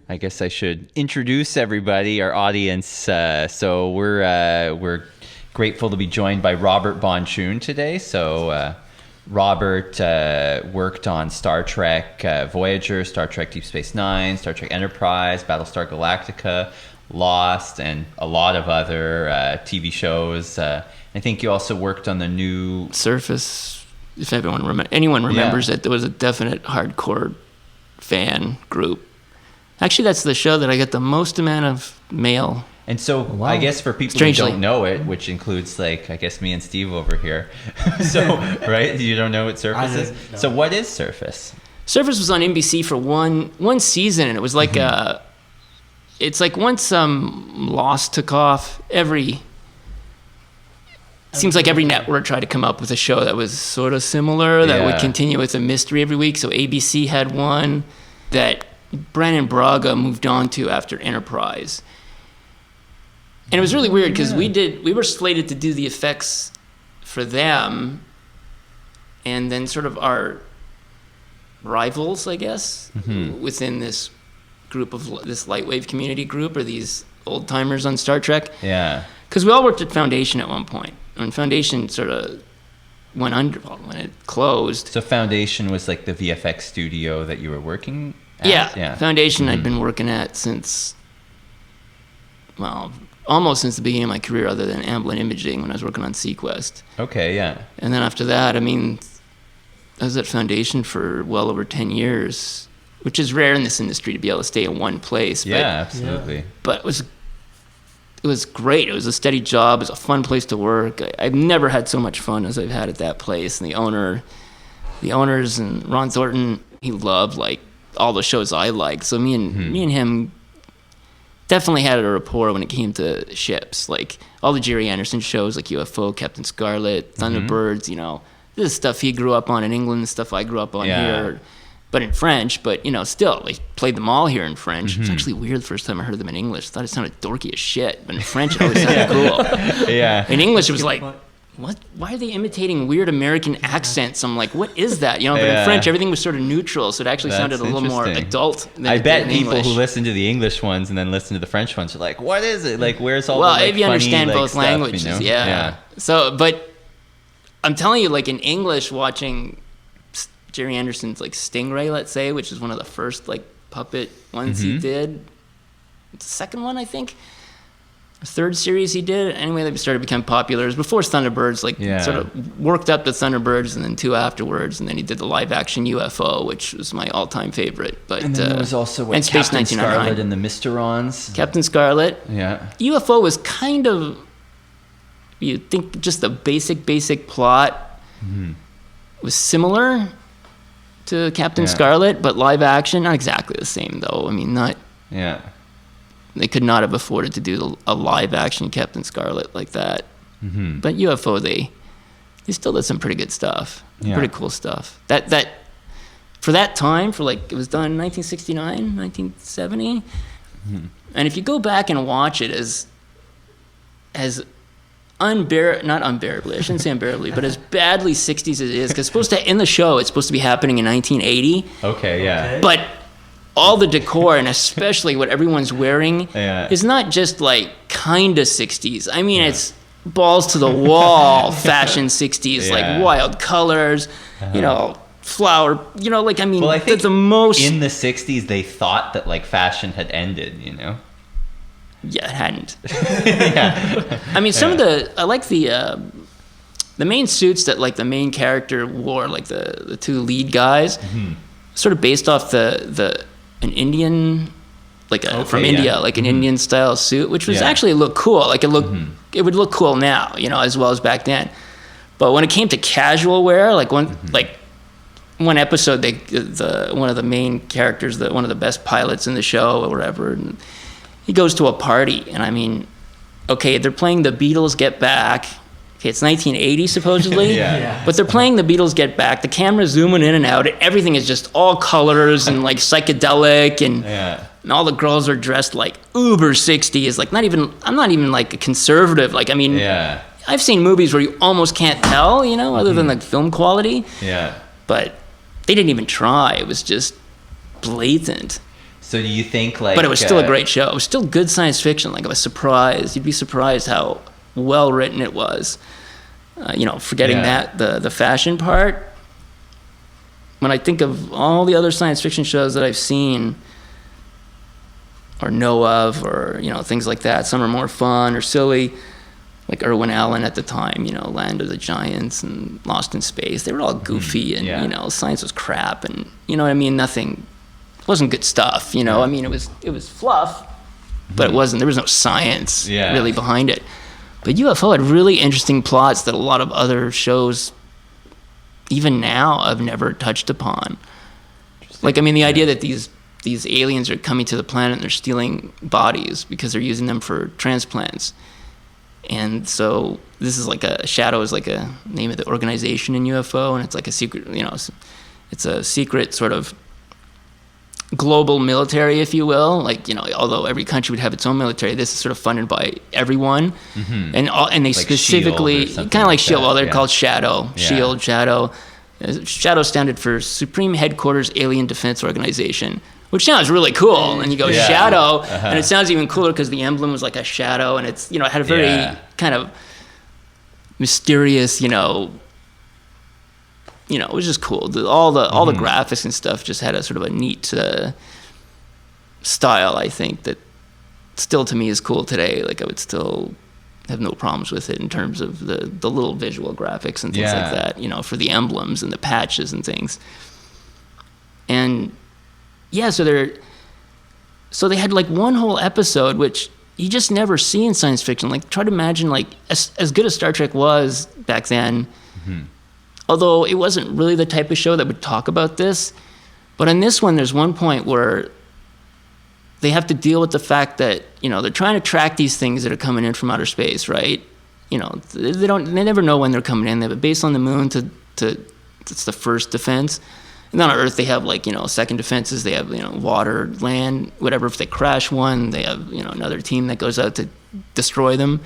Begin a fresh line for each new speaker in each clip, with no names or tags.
I guess I should introduce everybody, our audience. So we're grateful to be joined by Robert Bonchune today. So Robert worked on Star Trek Voyager, Star Trek Deep Space Nine, Star Trek Enterprise, Battlestar Galactica, Lost, and a lot of other TV shows. I think you also worked on the new
Surface. If anyone remembers it, there was a definite hardcore fan group. Actually, that's the show that I get the most amount of mail.
And so, wow. I guess for people who don't know it, which includes, like, I guess me and Steve over here. So, right? You don't know what Surface is? No. So what is Surface?
Surface was on NBC for one season, and it was like it's like once Lost took off, seems like every network tried to come up with a show that was sort of similar, that would continue with a mystery every week. So ABC had one that Brannon Braga moved on to after Enterprise. And it was really weird because we were slated to do the effects for them, and then sort of our rivals, I guess, within this group of this lightwave community group, or these old timers on Star Trek.
Yeah.
Because we all worked at Foundation at one point. And Foundation sort of went under when it closed.
So Foundation was like the VFX studio that you were working at?
Yeah. Foundation I'd been working at since, almost since the beginning of my career, other than Amblin Imaging when I was working on Sequest.
Okay, yeah.
And then after that, I was at Foundation for well over 10 years, which is rare in this industry to be able to stay in one place.
Yeah, absolutely.
But it was great. It was a steady job. It was a fun place to work. I've never had so much fun as I've had at that place. And the owners and Ron Thornton, he loved like all the shows I liked. So me and him definitely had a rapport when it came to ships. Like all the Jerry Anderson shows, like UFO, Captain Scarlet, Thunderbirds. This is stuff he grew up on in England, stuff I grew up on here. But in French, but still, they played them all here in French. It's actually weird the first time I heard them in English. I thought it sounded dorky as shit, but in French it always sounded cool.
Yeah.
In English it was like, what? Why are they imitating weird American accents? I'm like, what is that? But in French everything was sort of neutral, so it actually sounded a little more adult than
I bet people
English.
who listen to the English ones and then listen to the French ones are like, what is it? Like, where's all the
Well, if you
funny,
understand both
stuff,
languages, yeah. So, but I'm telling you, like in English, watching Jerry Anderson's like Stingray, let's say, which is one of the first like puppet ones he did. It's the second one, I think. The third series he did. Anyway, they started to become popular. It was before Thunderbirds, sort of worked up to Thunderbirds and then two afterwards. And then he did the live action UFO, which was my all-time favorite. But
and then there was also
and Space
Captain
1999.
Scarlet and the Mysterons.
Captain Scarlet.
Yeah.
UFO was kind of, you think just the basic plot was similar to Captain Scarlet, but live action, not exactly the same though. They could not have afforded to do a live action Captain Scarlet like that. But UFO, they still did some pretty good stuff, pretty cool stuff. That for that time, it was done in 1969, 1970, and if you go back and watch it as not unbearably, I shouldn't say unbearably, but as badly 60s as it is, because in the show, it's supposed to be happening in 1980.
Okay, yeah.
But all the decor, and especially what everyone's wearing, is not just like kind of 60s. It's balls to the wall fashion 60s, like wild colors, flower, well, I think the most...
In the 60s, they thought that like fashion had ended,
Yeah, it hadn't. Some of I like the main suits that like the main character wore, like the two lead guys, sort of based off an Indian, from India, like an Indian style suit, which was actually looked cool. Like it would look cool now, as well as back then. But when it came to casual wear, like one episode, one of the main characters, one of the best pilots in the show or whatever, and he goes to a party, and they're playing the Beatles Get Back. Okay, it's 1980 supposedly, but they're playing the Beatles Get Back. The camera's zooming in and out. Everything is just all colors and like psychedelic, and all the girls are dressed like uber 60s. Like I'm not even like a conservative. I've seen movies where you almost can't tell, other than like film quality.
Yeah.
But they didn't even try. It was just blatant.
So do you think like?
But it was still a great show. It was still good science fiction. Like I was surprised. You'd be surprised how well written it was. Forgetting that the fashion part. When I think of all the other science fiction shows that I've seen or know of, or things like that, some are more fun or silly. Like Irwin Allen at the time, Land of the Giants and Lost in Space. They were all goofy and science was crap and nothing. It wasn't good stuff. I mean, it was fluff, but it wasn't. There was no science really behind it. But UFO had really interesting plots that a lot of other shows, even now, I've never touched upon. Like, I mean, the idea that these aliens are coming to the planet and they're stealing bodies because they're using them for transplants. And so this is like Shadow is like a name of the organization in UFO, and it's like a secret, it's a secret sort of global military, if you will. Like, although every country would have its own military, this is sort of funded by everyone. Mm-hmm. And they like specifically, kind of like SHIELD, well, they're called Shadow, SHIELD, Shadow. Shadow standard for Supreme Headquarters Alien Defense Organization, which sounds really cool. And you go Shadow, and it sounds even cooler because the emblem was like a shadow, and it's, it had a very kind of mysterious, it was just cool. All the graphics and stuff just had a sort of a neat style, I think, that still to me is cool today. Like I would still have no problems with it in terms of the little visual graphics and things like that, for the emblems and the patches and things. And so they had like one whole episode, which you just never see in science fiction. Like, try to imagine, like, as good as Star Trek was back then, although it wasn't really the type of show that would talk about this. But in this one, there's one point where they have to deal with the fact that, they're trying to track these things that are coming in from outer space, right? They never know when they're coming in. They have a base on the moon it's the first defense. And then on Earth, they have like, second defenses. They have, water, land, whatever. If they crash one, they have, another team that goes out to destroy them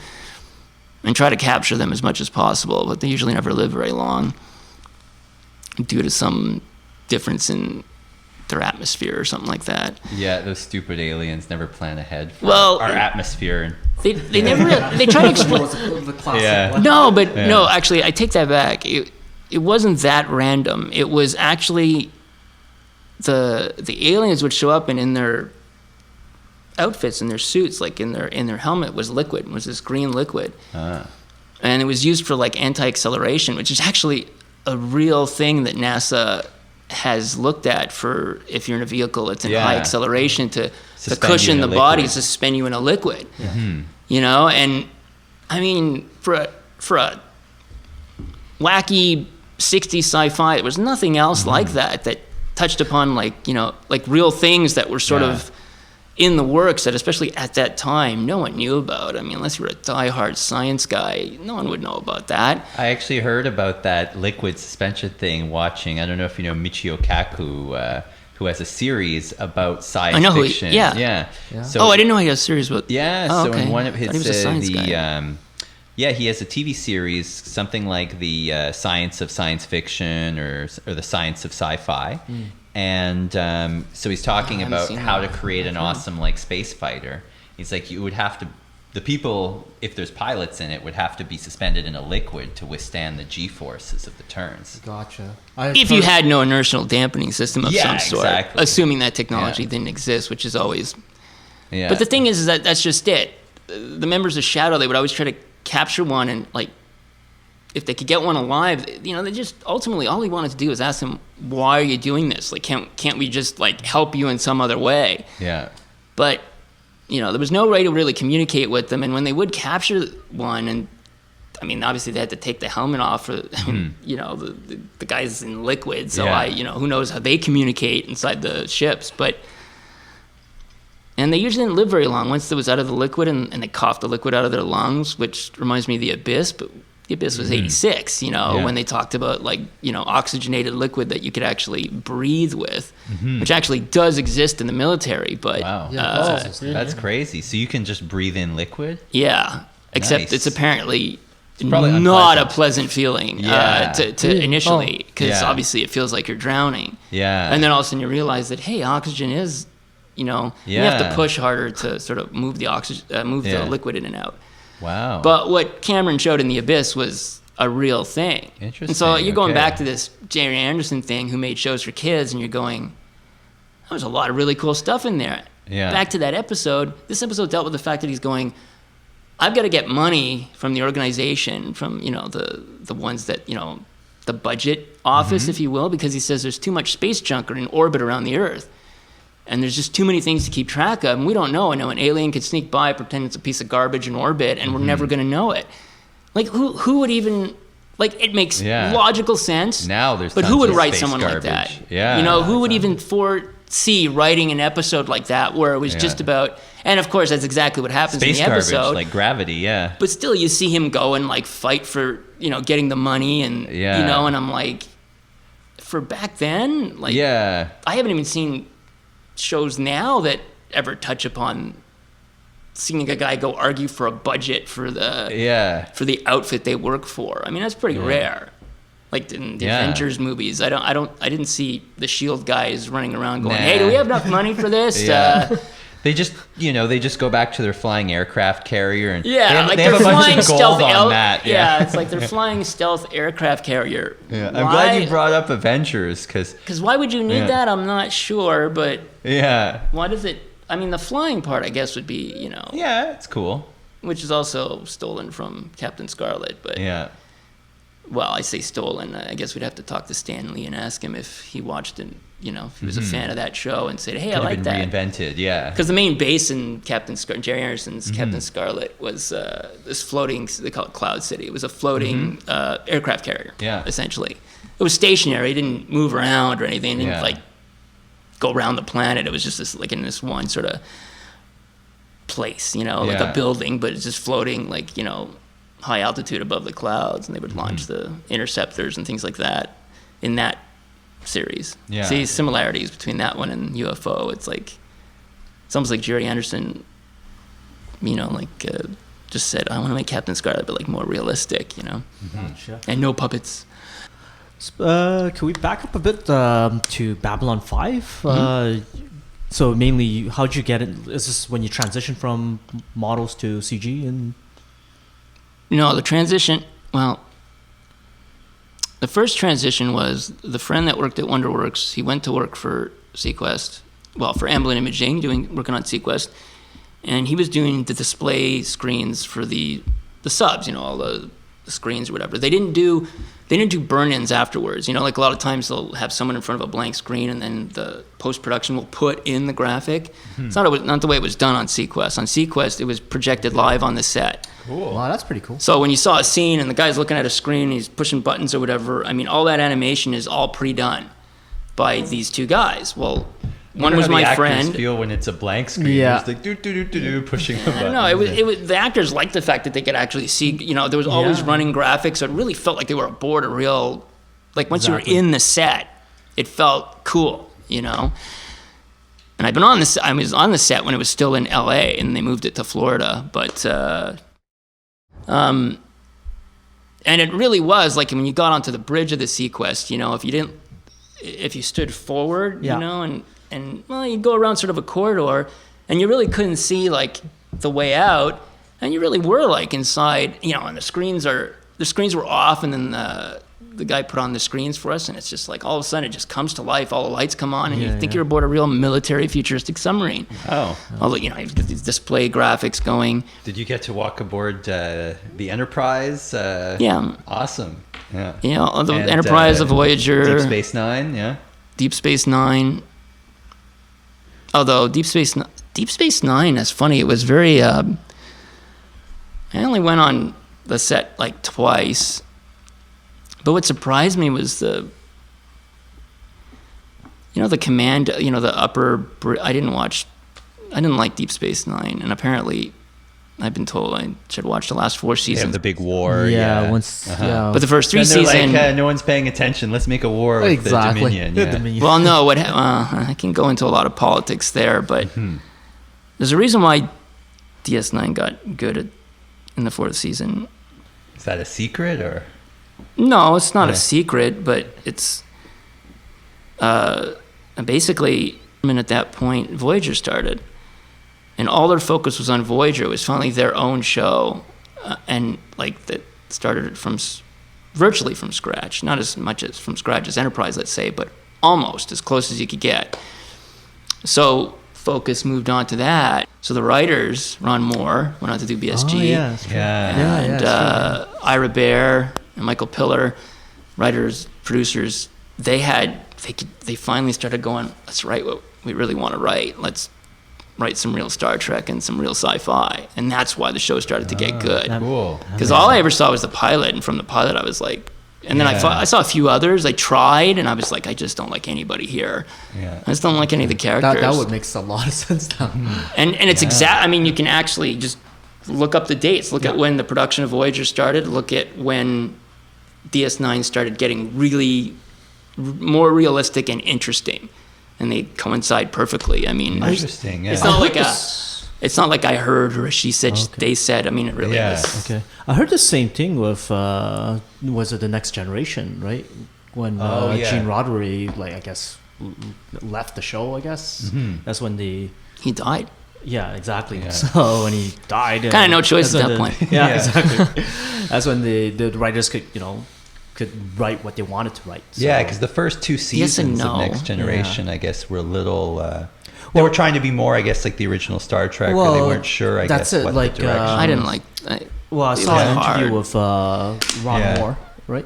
and try to capture them as much as possible. But they usually never live very long due to some difference in their atmosphere or something like that.
Yeah, those stupid aliens never plan ahead for our atmosphere.
They never, they try to explain. No, actually, I take that back. It wasn't that random. It was actually the aliens would show up, and in their outfits, in their suits, like in their helmet was liquid, was this green liquid. And it was used for like anti-acceleration, which is actually a real thing that NASA has looked at for if you're in a vehicle that's in high acceleration to cushion the body, to suspend you in a liquid. And I mean, for a wacky 60s sci-fi, there was nothing else like that touched upon like real things that were sort of in the works that, especially at that time, no one knew about. I mean, unless you were a diehard science guy, no one would know about that.
I actually heard about that liquid suspension thing watching, I don't know if you know Michio Kaku, who has a series about science fiction. So,
I didn't know he has a series about...
In one of his... he has a TV series, something like the Science of Science Fiction or the Science of Sci-Fi. And so he's talking about how to create an awesome like space fighter. He's like, you would have to, the people, if there's pilots in it, would have to be suspended in a liquid to withstand the G-forces of the turns.
Gotcha.
If you had no inertial dampening system of some sort, assuming that technology didn't exist, which is always... But the thing is that that's just it. The members of Shadow, they would always try to capture one, and like if they could get one alive, they just ultimately all he wanted to do was ask him, why are you doing this? Like, can't we just like help you in some other way? But there was no way to really communicate with them, and when they would capture one, and I mean obviously they had to take the helmet off, the guy's in liquid, so who knows how they communicate inside the ships, and they usually didn't live very long once it was out of the liquid, and they coughed the liquid out of their lungs, which reminds me of The Abyss, but The Abyss was 86, when they talked about like, oxygenated liquid that you could actually breathe with, which actually does exist in the military, but...
Wow. That's crazy. So you can just breathe in liquid?
Yeah, except it's apparently not a pleasant feeling to initially, because obviously it feels like you're drowning. And then all of a sudden you realize that, hey, oxygen is You know,
Yeah.
you have to push harder to sort of move the oxygen, move the liquid in and out.
Wow.
But what Cameron showed in The Abyss was a real thing.
Interesting.
And so you're going
Okay.
back to this Jerry Anderson thing, who made shows for kids, and you're going, there's a lot of really cool stuff in there.
Yeah.
Back to that episode. This episode dealt with the fact that he's going, I've got to get money from the organization, from, you know, the ones that, you know, the budget office, if you will, because he says there's too much space junk in orbit around the Earth. And there's just too many things to keep track of. And we don't know. I know an alien could sneak by, pretend it's a piece of garbage in orbit, and we're never going to know it. Like, who would even... Like, it makes logical sense.
Now there's
But
tons
who would
of
write
space
someone
garbage.
like that?
Yeah.
You know, who would even foresee writing an episode like that where it was just about... And, of course, that's exactly what happens
Space
in the
garbage,
episode.
like Gravity, yeah.
But still, you see him go and, like, fight for, you know, getting the money and, you know, and I'm like... For back then, like...
Yeah.
I haven't even seen shows now that ever touch upon seeing a guy go argue for a budget for the outfit they work for. I mean, that's pretty rare. Like in the Avengers movies, I didn't see the Shield guys running around going, "Hey, do we have enough money for this?"
They just go back to their flying aircraft carrier and they have
they're
a bunch
flying
of gold
stealth
on that.
Yeah, it's like they're flying stealth aircraft carrier.
Yeah. I'm glad you brought up Avengers because
why would you need that? I'm not sure, but why does it? I mean, the flying part, I guess, would be, you know,
it's cool.
which is also stolen from Captain Scarlet, but well, I say stolen. I guess we'd have to talk to Stan Lee and ask him if he watched it, you know, if he was a fan of that show and said, "Hey, I like that."
Reinvented,
Because the main base in Jerry Anderson's Captain Scarlet was this floating. They call it Cloud City. It was a floating aircraft carrier. Essentially, it was stationary. It didn't move around or anything. It didn't like go around the planet. It was just this, like, in this one sort of place, you know, like a building, but it's just floating, like, you know, high altitude above the clouds, and they would launch the interceptors and things like that in that series. See similarities between that one and UFO. It's almost like Jerry Anderson, you know, like just said, I want to make Captain Scarlet, but like more realistic, you know, and no puppets.
Can we back up a bit to Babylon 5? So mainly, how'd you get it? Is this when you transition from models to CG? And
no, the transition, well, the first transition was the friend that worked at WonderWorks. He went to work for Sequest, well, for Amblin Imaging, working on Sequest, and he was doing the display screens for the subs, you know, all the screens or whatever. They didn't do burn-ins afterwards. You know, like a lot of times they'll have someone in front of a blank screen and then the post-production will put in the graphic. It's not the way it was done on Sequest. On Sequest, it was projected live on the set.
Cool. Wow, that's pretty cool.
So when you saw a scene and the guy's looking at a screen, he's pushing buttons or whatever, I mean, all that animation is all pre-done by these two guys. Well, one was my friend.
Feel when it's a blank screen. It's like do pushing the button.
I don't know. It was the actors liked the fact that they could actually see. You know, there was always running graphics, so it really felt like they were aboard a real. Like once you were in the set, it felt cool. You know. And I've been on this. I was on the set when it was still in L.A. and they moved it to Florida, but. And it really was like when you got onto the bridge of the Sequest. You know, if you stood forward, you know, and well, you go around sort of a corridor, and you really couldn't see like the way out, and you really were like inside, you know. And the screens were off, and then the guy put on the screens for us, and it's just like all of a sudden it just comes to life. All the lights come on, and you think you're aboard a real military futuristic submarine. All the, you know, you've got these display graphics going.
Did you get to walk aboard the Enterprise? Awesome. Yeah.
You know, the Enterprise, the Voyager,
Deep Space Nine. Yeah.
Deep Space Nine. Although Deep Space Nine, that's funny. It was very. I only went on the set like twice, but what surprised me was the command. You know, the upper. I didn't like Deep Space Nine, and apparently, I've been told I should watch the last 4 seasons.
They have the big war.
But the first 3 seasons,
like, no one's paying attention. Let's make a war with the Dominion.
Well, no, I can go into a lot of politics there, but there's a reason why DS9 got good in the 4th season.
Is that a secret or?
No, it's not a secret, but it's basically And at that point, Voyager started. And all their focus was on Voyager. It was finally their own show. And like that started it from virtually from scratch. Not as much as from scratch as Enterprise, let's say, but almost as close as you could get. So focus moved on to that. So the writers, Ron Moore, went on to do BSG.
Oh, yeah, that's true.
And Ira Bear and Michael Piller, writers, producers, they finally started going, let's write what we really want to write. Let's write some real Star Trek and some real sci-fi. And that's why the show started to get good.
Cool.
Because all I ever saw was the pilot, and from the pilot I was like, and then I saw a few others. I tried, and I was like, I just don't like anybody here.
Yeah.
I just don't like any of the characters.
That would make a lot of sense now.
And it's I mean, you can actually just look up the dates. Look at when the production of Voyager started. Look at when DS9 started getting really more realistic and interesting, and they coincide perfectly. I mean,
Interesting. Yeah.
it's not like I heard or she said, they said. I mean, it really is.
Okay. I heard the same thing with was it the Next Generation, right? When Gene Roddenberry, like, I guess, left the show, I guess. That's when
He died.
Yeah, exactly.
Yeah.
So when he died,
Kind of no choice at that point.
Yeah, exactly. That's when the writers could write what they wanted to write. So.
Yeah, because the first two seasons of Next Generation, I guess, were a little. They were trying to be more, I guess, like the original Star Trek, or they weren't sure, I guess, what the direction.
I didn't like.
I saw an interview with Ron Moore, right?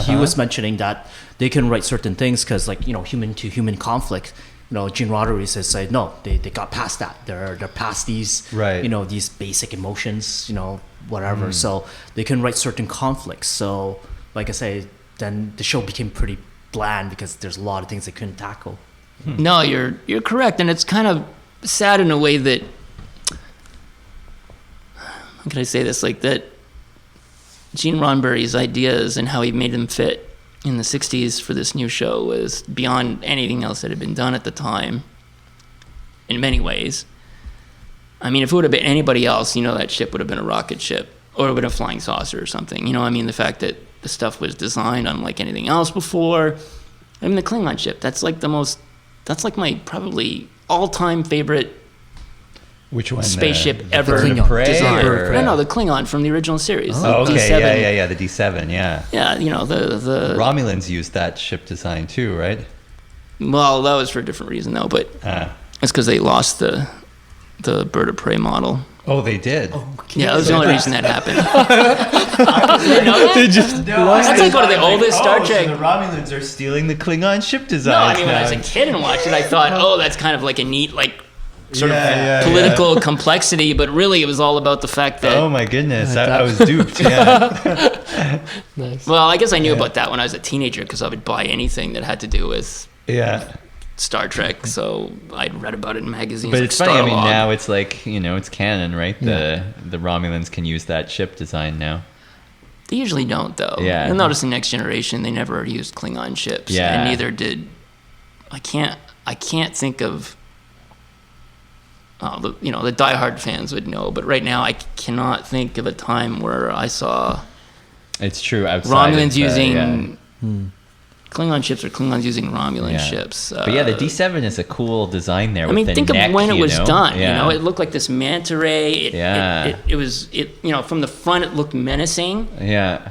He was mentioning that they can write certain things because, like, human to human conflict. Gene Roddenberry said no, they got past that. They're past these, these basic emotions, whatever. So they can write certain conflicts. So, like I say, then the show became pretty bland because there's a lot of things they couldn't tackle.
No, you're correct, and it's kind of sad in a way that. How can I say this? Like that. Gene Roddenberry's ideas and how he made them fit in the 60s for this new show was beyond anything else that had been done at the time. In many ways. I mean, if it would have been anybody else, that ship would have been a rocket ship, or it would have been a flying saucer or something. I mean, the fact that the stuff was designed unlike anything else before. I mean, the Klingon ship. That's like my probably all-time favorite.
Which one?
Spaceship ever
Klingon.
designed. No, the Klingon from the original series.
Oh, okay,
D7.
yeah, the D7, yeah.
Yeah, the
Romulans used that ship design too, right?
Well, that was for a different reason though, but it's because they lost the bird of prey model.
Oh, they did.
Yeah, that was the only reason that happened. You didn't know that?
They just
That's like one of the oldest Star Trek.
So the Romulans are stealing the Klingon ship design.
No, I mean, when I was a kid and watched it, I thought, that's kind of like a neat, like, sort of political complexity, but really it was all about the fact that...
Oh my goodness, I was duped, yeah.
Nice.
Well, I guess I knew about that when I was a teenager because I would buy anything that had to do with Star Trek, so I'd read about it in magazines.
But
like
it's funny, I mean,
Starlog.
now it's like, it's canon, right? The Romulans can use that ship design now.
They usually don't, though.
Yeah.
You'll notice in Next Generation, they never used Klingon ships.
Yeah.
And neither did... I can't think of... the diehard fans would know, but right now I cannot think of a time where I saw
It's true. Outside
Romulans
of,
using Klingon ships or Klingons using Romulan ships.
But yeah, the D7 is a cool design there.
I mean,
with the
think
neck,
of when it was done.
Yeah.
It looked like this manta ray. It was from the front it looked menacing.
Yeah.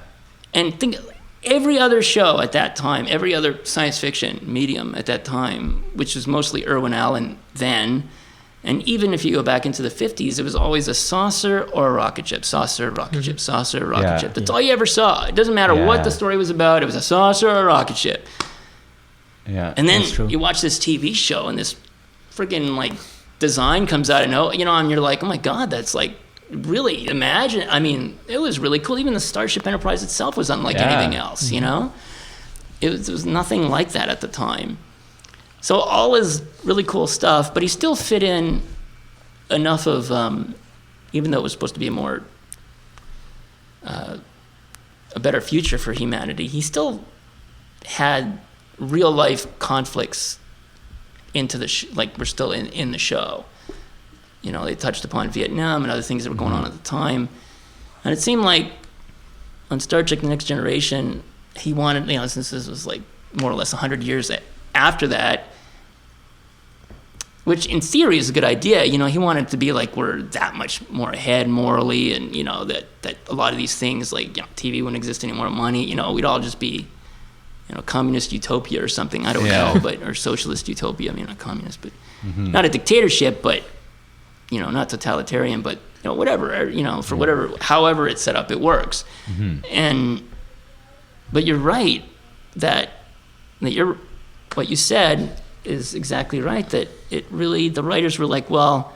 And think every other show at that time, every other science fiction medium at that time, which was mostly Irwin Allen then. And even if you go back into the 50s, it was always a saucer or a rocket ship. Saucer, rocket ship, saucer, rocket ship. That's all you ever saw. It doesn't matter what the story was about. It was a saucer or a rocket ship.
Yeah.
And then you watch this TV show and this friggin' like design comes out and and you're like, oh my God, that's like really imagine. I mean, it was really cool. Even the Starship Enterprise itself was unlike anything else, It was nothing like that at the time. So all is really cool stuff, but he still fit in enough of, even though it was supposed to be a better future for humanity, he still had real life conflicts into the like we're still in the show. They touched upon Vietnam and other things that were going on at the time, and it seemed like on Star Trek: The Next Generation, he wanted, since this was like more or less 100 years after that, which in theory is a good idea. You know, he wanted it to be like we're that much more ahead morally, and you know that a lot of these things, like, you know, TV wouldn't exist anymore, money, you know, we'd all just be, you know, communist utopia or something. I don't know, but or socialist utopia. I mean, not communist, but not a dictatorship, but, you know, not totalitarian, but, you know, whatever, you know, for whatever, however it's set up, it works. But you're right that what you said is exactly right, that it really, the writers were like, well,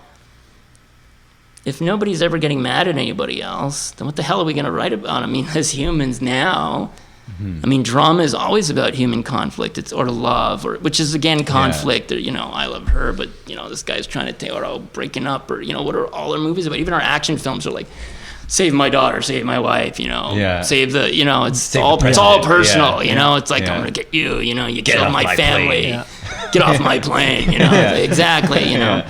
if nobody's ever getting mad at anybody else, then what the hell are we going to write about? I mean, as humans now, I mean, drama is always about human conflict. It's or love, or which is again conflict. Or, you know, I love her, but, you know, this guy's trying to take, or breaking up, or, you know, what are all our movies about? Even our action films are like, save my daughter, save my wife, you know, save the, you know, it's all personal, you know, it's like, I'm gonna get you, you know, you killed my family, get off my plane, you know, exactly, you know.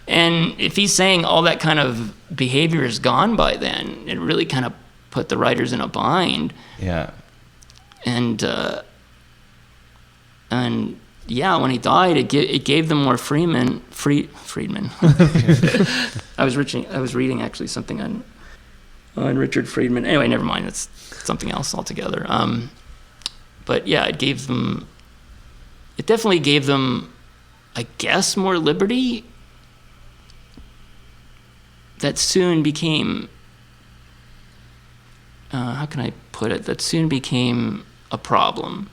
And if he's saying all that kind of behavior is gone by then, it really kind of put the writers in a bind. And yeah, when he died, it gave them more Friedman. I was reading actually something on Richard Friedman. Anyway, never mind. It's something else altogether. But yeah, it definitely gave them, I guess, more liberty that soon became, how can I put it? That soon became a problem.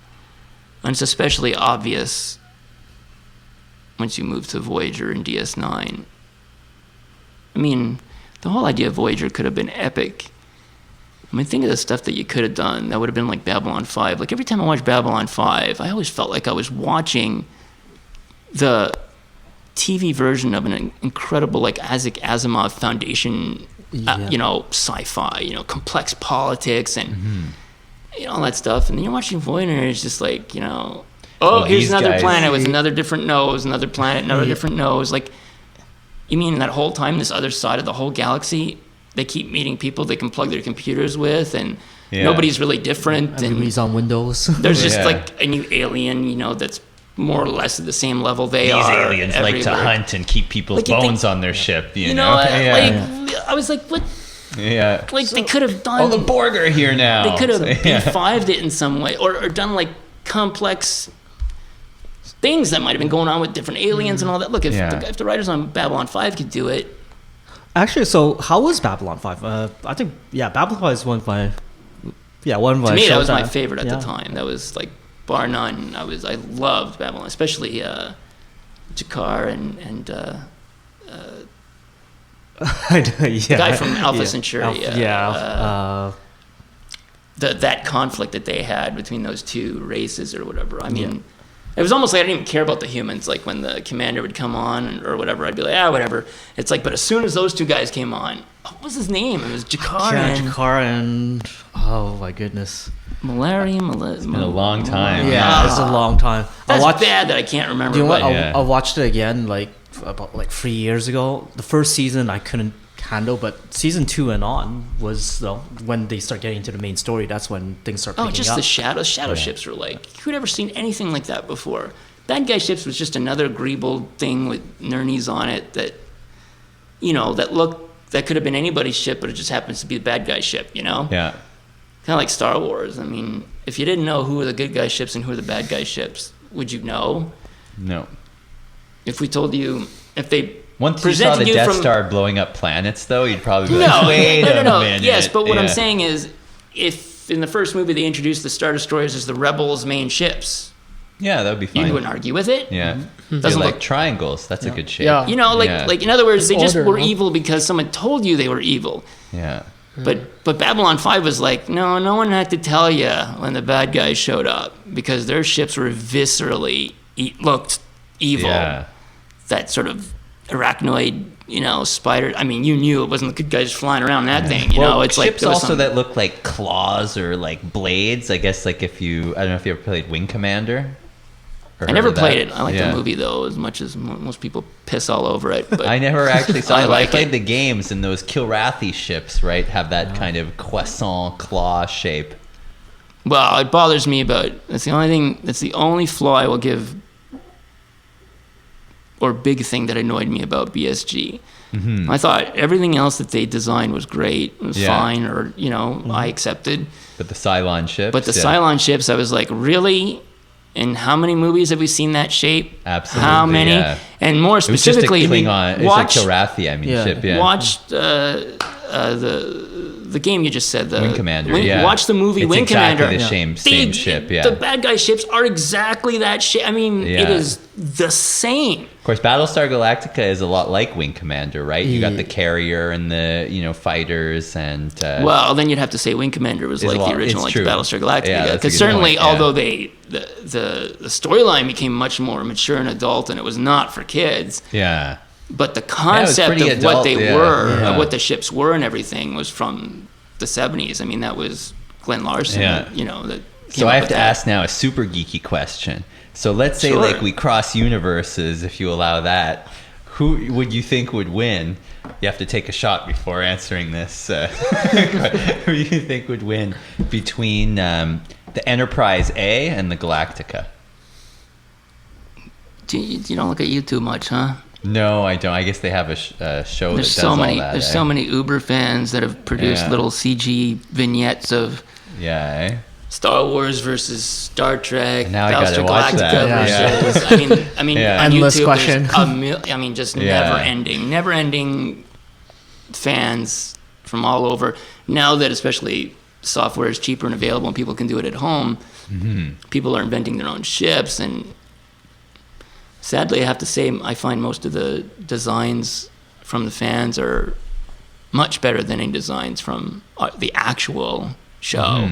And it's especially obvious once you move to Voyager and DS9. I mean, the whole idea of Voyager could have been epic. I mean, think of the stuff that you could have done. That would have been like Babylon 5. Like, every time I watched Babylon 5, I always felt like I was watching the TV version of an incredible, like, Isaac Asimov Foundation, you know, sci-fi, you know, complex politics and you know, all that stuff. And then you're watching Voyager, and it's just like, you know, here's another planet with another different nose, another planet, another different nose. Like, you mean that whole time, this other side of the whole galaxy, they keep meeting people they can plug their computers with, and nobody's really different.
Everybody's on Windows.
There's just like a new alien, you know, that's more or less at the same level they are.
These aliens like to hunt and keep people's bones on their ship, you know?
Like, I was like, what?
Yeah.
Like, they could have done...
the Borg are here now.
They could have B5'd it in some way, or done, like, complex things that might have been going on with different aliens and all that. Look, if the writers on Babylon 5 could do it...
Actually, so how was Babylon 5? I think, Babylon 5 is one of my... Yeah, one of my...
To me, that was my favorite at the time. That was, like, bar none. I loved Babylon, especially Jakar and the guy from Alpha Centauri. That conflict that they had between those two races or whatever. I mean, it was almost like I didn't even care about the humans. Like, when the commander would come on or whatever, I'd be like, whatever. It's like, but as soon as those two guys came on, what was his name? It was Jakar
Jakar and oh my goodness.
It's been a long time.
Yeah, it's a long time.
That's bad that I can't remember.
You know what? I watched it again about 3 years ago. The first season I couldn't handle, but season 2 and on was when they start getting into the main story. That's when things start picking up.
The shadow ships were like, who'd ever seen anything like that before? Bad guy ships was just another greeble thing with Nernies on it that, you know, that could have been anybody's ship, but it just happens to be the bad guy ship, you know?
Yeah.
Kind of like Star Wars. I mean, if you didn't know who were the good guy ships and who were the bad guy ships, would you know?
No.
If we told you, if they
once you saw the Death Star blowing up planets, though, you'd probably be like, wait a minute.
Yes, but what I'm saying is, if in the first movie they introduced the Star Destroyers as the Rebels' main ships,
that would be fine.
You wouldn't argue with it.
Yeah. Doesn't like triangles. That's a good shape.
Yeah. You know, like in other words, they just were evil because someone told you they were evil.
Yeah.
But Babylon 5 was like, no one had to tell you when the bad guys showed up, because their ships were viscerally looked evil. Yeah. That sort of arachnoid, you know, spider. I mean, you knew it wasn't the good guys flying around that thing. You know, it's
ships
like
also that look like claws or like blades. I guess like I don't know if you ever played Wing Commander.
I never played it. I like the movie though, as much as most people piss all over it. But
I never actually saw it. I played the games, and those Kilrathi ships, right, have that kind of croissant claw shape.
Well, it bothers me about. That's the only flaw I will give or big thing that annoyed me about BSG. I thought everything else that they designed was great, it was fine, or I accepted.
But the Cylon ships.
But the Cylon ships, I was like, really? In how many movies have we seen that shape?
Absolutely.
How many?
Yeah.
And more specifically,
it was just a Klingon. It's a Kilrathi, ship. Yeah.
Watch the game you just said. The
Wing Commander.
Watch the movie
it's
Wing
exactly
Commander.
The same ship. Yeah.
The bad guy ships are exactly that shape. I mean, it is the same.
Of course, Battlestar Galactica is a lot like Wing Commander, right? You got the carrier and the fighters and.
Well, then you'd have to say Wing Commander was like the original, like Battlestar Galactica, because certainly, although the storyline became much more mature and adult, and it was not for kids.
Yeah.
But the concept of what they were,
of
what the ships were, and everything was from the 70s. I mean, that was Glenn Larson. That.
So I have to ask now a super geeky question. So let's say like we cross universes, if you allow that. Who would you think would win? You have to take a shot before answering this. Who do you think would win between the Enterprise A and the Galactica?
You don't look at YouTube much, huh?
No, I don't. I guess they have a show that does
so many,
all that.
There's so many Uber fans that have produced little CG vignettes of Star Wars versus Star Trek,
and now I gotta watch that.
Versus, I mean, on
endless
YouTube,
question.
Just never ending fans from all over. Now that especially software is cheaper and available and people can do it at home, people are inventing their own ships, and sadly, I have to say, I find most of the designs from the fans are much better than any designs from the actual show.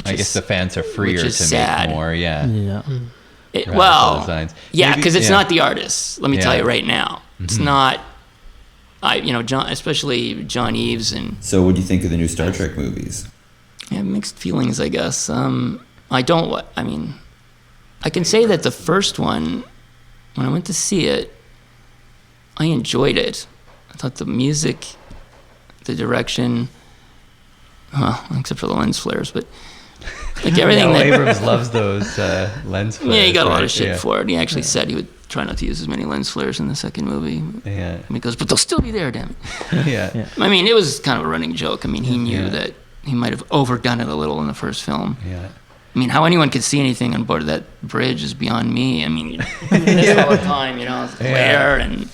I guess the fans are freer to
sad.
make more,
designs.
Maybe,
because it's not the artists. Let me tell you right now, it's not. John, especially John Eves and.
So, what do you think of the new Star Trek movies?
Yeah, mixed feelings, I guess. I can say that the first one, when I went to see it, I enjoyed it. I thought the music, the direction, well, except for the lens flares, but like everything that
Abrams loves those lens flares.
Yeah, he got a lot of shit for it. He actually said he would try not to use as many lens flares in the second movie.
Yeah.
And he goes, but they'll still be there, damn it.
Yeah.
I mean, it was kind of a running joke. I mean, he knew that he might have overdone it a little in the first film.
Yeah.
I mean, how anyone could see anything on board of that bridge is beyond me. I mean, this all the time, glare, and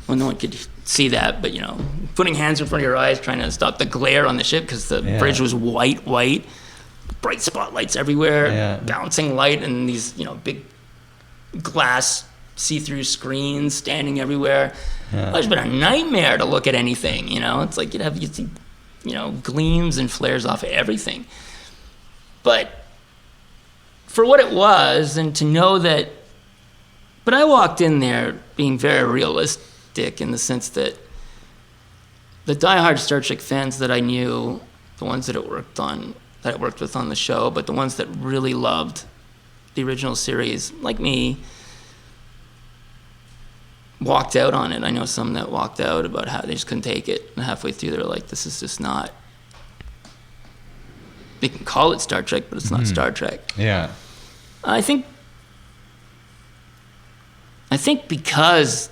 well, no one could see that, but putting hands in front of your eyes, trying to stop the glare on the ship because the bridge was white, bright spotlights everywhere, bouncing light, and these big glass see-through screens standing everywhere. Well, it's been a nightmare to look at anything. It's like you'd see gleams and flares off of everything, but. For what it was, and to know that, but I walked in there being very realistic in the sense that the diehard Star Trek fans that I knew, the ones that I worked with on the show, but the ones that really loved the original series, like me, walked out on it. I know some that walked out about how they just couldn't take it, and halfway through they were like, this is just not, they can call it Star Trek, but it's not Star Trek.
Yeah.
I think because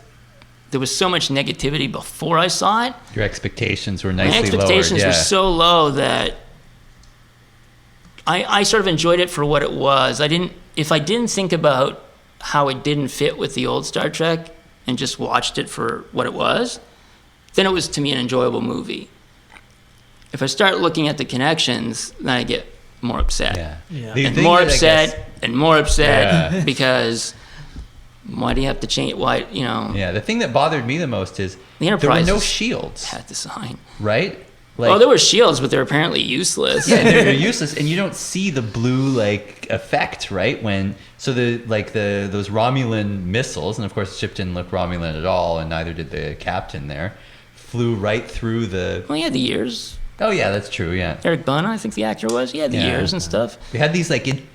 there was so much negativity before I saw it.
Your expectations were nicely lowered.
My expectations were so low that I sort of enjoyed it for what it was. If I didn't think about how it didn't fit with the old Star Trek and just watched it for what it was, then it was to me an enjoyable movie. If I start looking at the connections, then I get more upset. And more upset because why do you have to change? Why,
the thing that bothered me the most is
the Enterprise
there were no shields.
Had design.
Right?
There were shields, but they're apparently useless.
Yeah, they're useless, and you don't see the blue effect, right? Those Romulan missiles, and of course the ship didn't look Romulan at all, and neither did the captain there, flew right through the.
Well, he had the ears.
Oh yeah, that's true. Yeah,
Eric Bana, I think the actor was. He had the ears and stuff.
They had these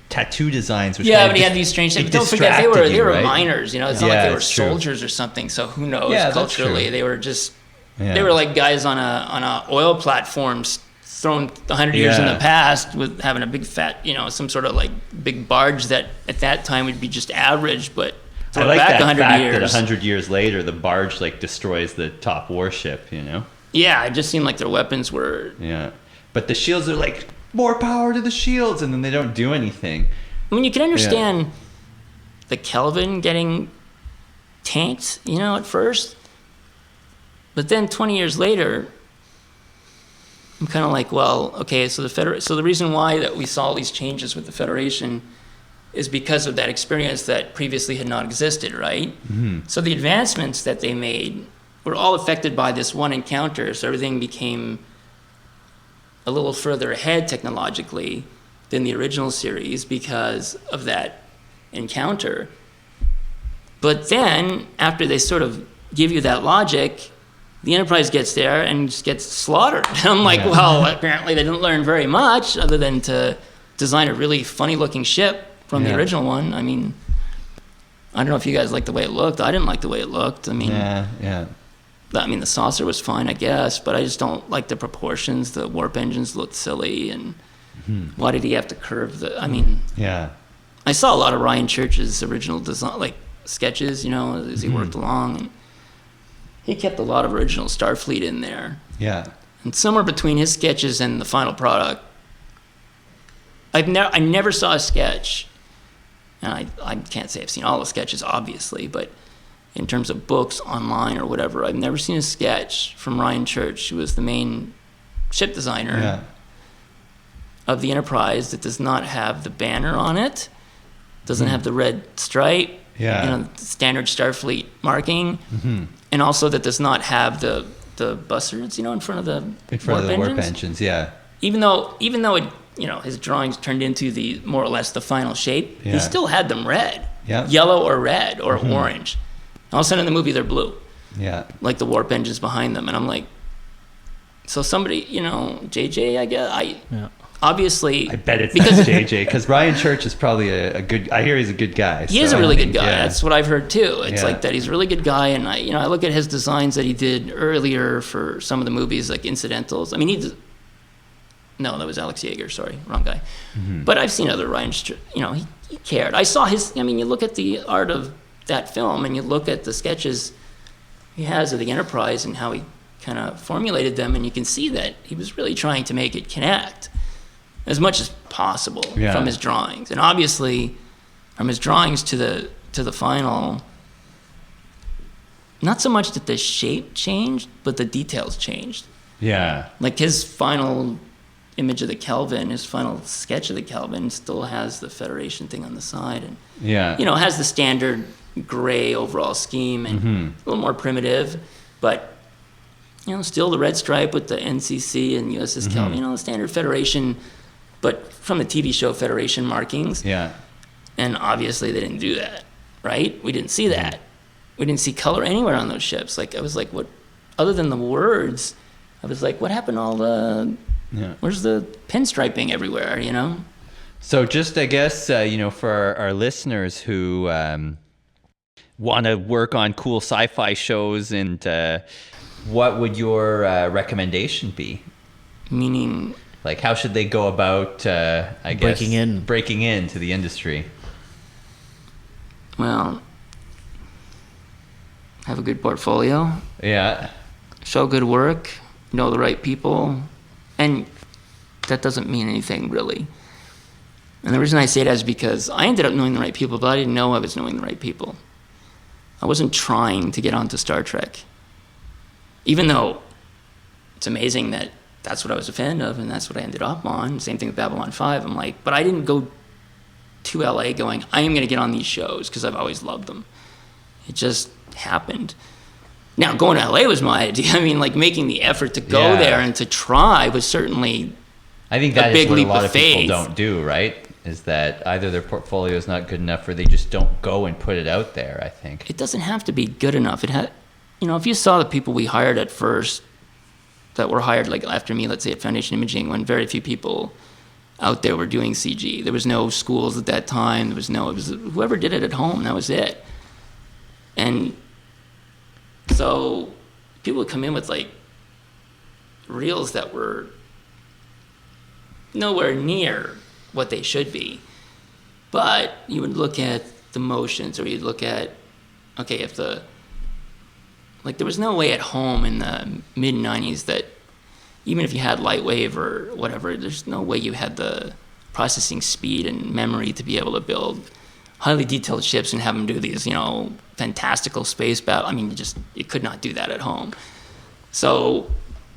tattoo designs. Which
but he had these strange things. Don't forget, they were
right?
miners. It's not like they were soldiers or something. So who knows? Culturally, they were just.
Yeah.
They were like guys on a oil platform thrown 100 years in the past with having a big fat, some sort of big barge that at that time would be just average, but
I like
back
that
100
fact
years.
that 100 years later, the barge like destroys the top warship. You know.
Yeah, it just seemed like their weapons were.
Yeah, but the shields are like more power to the shields, and then they don't do anything.
I mean, you can understand the Kelvin getting tanked, at first. But then 20 years later, I'm kind of like, well, okay, so the reason why that we saw all these changes with the Federation is because of that experience that previously had not existed, right? Mm-hmm. So the advancements that they made were all affected by this one encounter, so everything became a little further ahead technologically than the original series because of that encounter. But then, after they sort of give you that logic, the Enterprise gets there and just gets slaughtered. I'm like, well, apparently they didn't learn very much other than to design a really funny-looking ship from the original one. I mean, I don't know if you guys like the way it looked. I didn't like the way it looked. I mean, the saucer was fine, I guess, but I just don't like the proportions. The warp engines looked silly, and why did he have to curve the? I mean, I saw a lot of Ryan Church's original design, like sketches, as he worked along, and he kept a lot of original Starfleet in there. Yeah. And somewhere between his sketches and the final product, I never saw a sketch, and I can't say I've seen all the sketches, obviously, but in terms of books online or whatever, I've never seen a sketch from Ryan Church, who was the main ship designer of the Enterprise, that does not have the banner on it, doesn't have the red stripe, standard Starfleet marking, and also that does not have the buzzards, in front of the warp engines. Even though it, his drawings turned into the more or less the final shape, he still had them red, yellow or red or orange. All of a sudden in the movie they're blue, like the warp engines behind them, and I'm like, so somebody, JJ, I guess, obviously,
I bet it's because JJ, because Ryan Church is probably a good. I hear he's a good guy.
He is a really good guy. That's what I've heard too. It's like that he's a really good guy, and I look at his designs that he did earlier for some of the movies, like incidentals. I mean, no, that was Alex Yeager. Sorry, wrong guy. But I've seen other Ryan. He cared. I saw his. I mean, you look at the art of that film, and you look at the sketches he has of the Enterprise and how he kind of formulated them, and you can see that he was really trying to make it connect as much as possible from his drawings, and obviously from his drawings to the final. Not so much that the shape changed, but the details changed. Yeah, like his final image of the Kelvin, his final sketch of the Kelvin, still has the Federation thing on the side, and has the standard gray overall scheme and a little more primitive, but still the red stripe with the NCC and USS Kelvin, the standard Federation, but from the TV show Federation markings. Yeah. And obviously they didn't do that, right? We didn't see that. We didn't see color anywhere on those ships. Like, I was like, what, other than the words, I was like, what happened to all the, where's the pinstriping everywhere,
So just, I guess, for our listeners who want to work on cool sci-fi shows, and what would your recommendation be?
Meaning,
like, how should they go about,
breaking
into the industry?
Well, have a good portfolio. Yeah. Show good work. Know the right people. And that doesn't mean anything, really. And the reason I say that is because I ended up knowing the right people, but I didn't know I was knowing the right people. I wasn't trying to get onto Star Trek. Even though it's amazing that that's what I was a fan of, and that's what I ended up on. Same thing with Babylon 5. I'm like, but I didn't go to LA going, I am going to get on these shows because I've always loved them. It just happened. Now, going to LA was my idea. I mean, like, making the effort to go there and to try was certainly
I think that is what a lot of people don't do, right? Is that either their portfolio is not good enough or they just don't go and put it out there, I think.
It doesn't have to be good enough. If you saw the people we hired at first, that were hired like after me, let's say at Foundation Imaging, when very few people out there were doing CG. There was no schools at that time. It was whoever did it at home, that was it. And so people would come in with like reels that were nowhere near what they should be. But you would look at the motions, or you'd look at, okay, if there was no way at home in the mid 90s that even if you had Lightwave or whatever, there's no way you had the processing speed and memory to be able to build highly detailed ships and have them do these, fantastical space battle. I mean, you could not do that at home. So,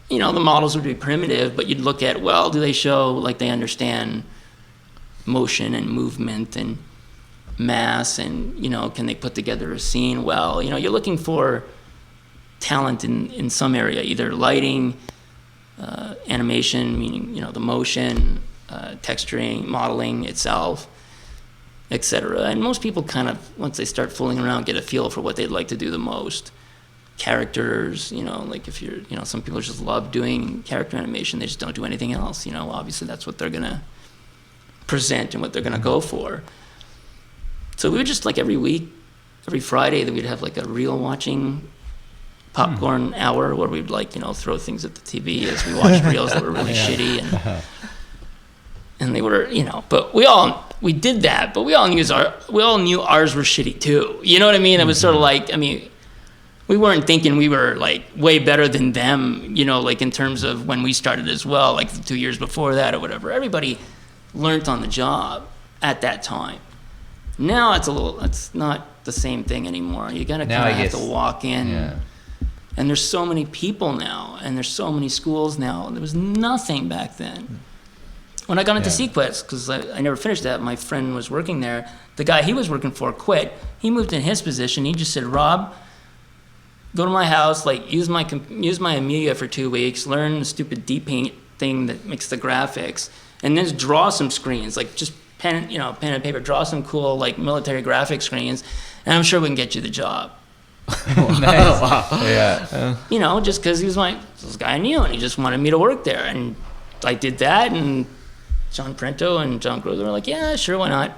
the models would be primitive, but you'd look at, well, do they show like they understand motion and movement and mass, and can they put together a scene well? You're looking for talent in some area, either lighting, animation, meaning the motion, texturing, modeling itself, etc. And most people kind of, once they start fooling around, get a feel for what they'd like to do the most. Characters, like if you're, some people just love doing character animation, they just don't do anything else. Obviously that's what they're gonna present and what they're gonna go for. So we would just like every week, every Friday, that we'd have like a reel watching popcorn hour where we'd like, throw things at the TV as we watched reels that were really shitty, and they were, but we did that, but we all knew ours were shitty too. You know what I mean? It was sort of like, we weren't thinking we were like way better than them, like in terms of when we started as well, like 2 years before that or whatever. Everybody learned on the job at that time. Now it's not the same thing anymore. You gotta kind of have to walk in.
Yeah.
And there's so many people now, and there's so many schools now. There was nothing back then. When I got into SysnStudio, because I never finished that, my friend was working there. The guy he was working for quit. He moved in his position. He just said, Rob, go to my house, like use my Amiga for 2 weeks, learn the stupid D-Paint thing that makes the graphics, and then just draw some screens, like just pen and paper, draw some cool like military graphic screens, and I'm sure we can get you the job.
Nice. Wow. Yeah.
Just because he was this guy I knew, and he just wanted me to work there, and I did that, and John Prento and John Grother were like, yeah, sure, why not?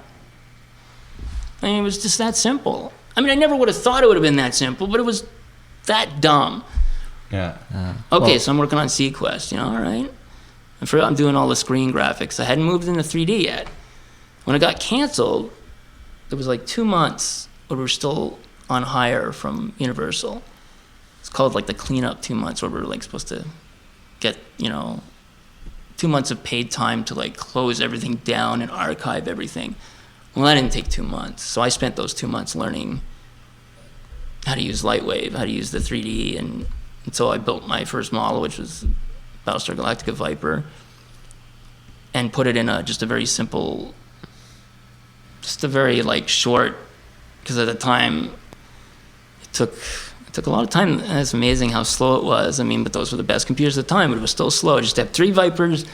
I mean, it was just that simple. I mean, I never would have thought it would have been that simple, but it was that dumb.
Yeah.
So I'm working on SysnStudio, all right. I'm doing all the screen graphics. I hadn't moved into 3D yet. When it got canceled, it was like 2 months where we were still on hire from Universal. It's called like the cleanup 2 months, where we're like supposed to get 2 months of paid time to like close everything down and archive everything. Well, that didn't take 2 months, so I spent those 2 months learning how to use Lightwave, how to use the 3D, and so I built my first model, which was Battlestar Galactica Viper, and put it in just a very simple, just a very like short, because at the time it took a lot of time, and it's amazing how slow it was. I mean, but those were the best computers at the time, but it was still slow. Just have 3 Vipers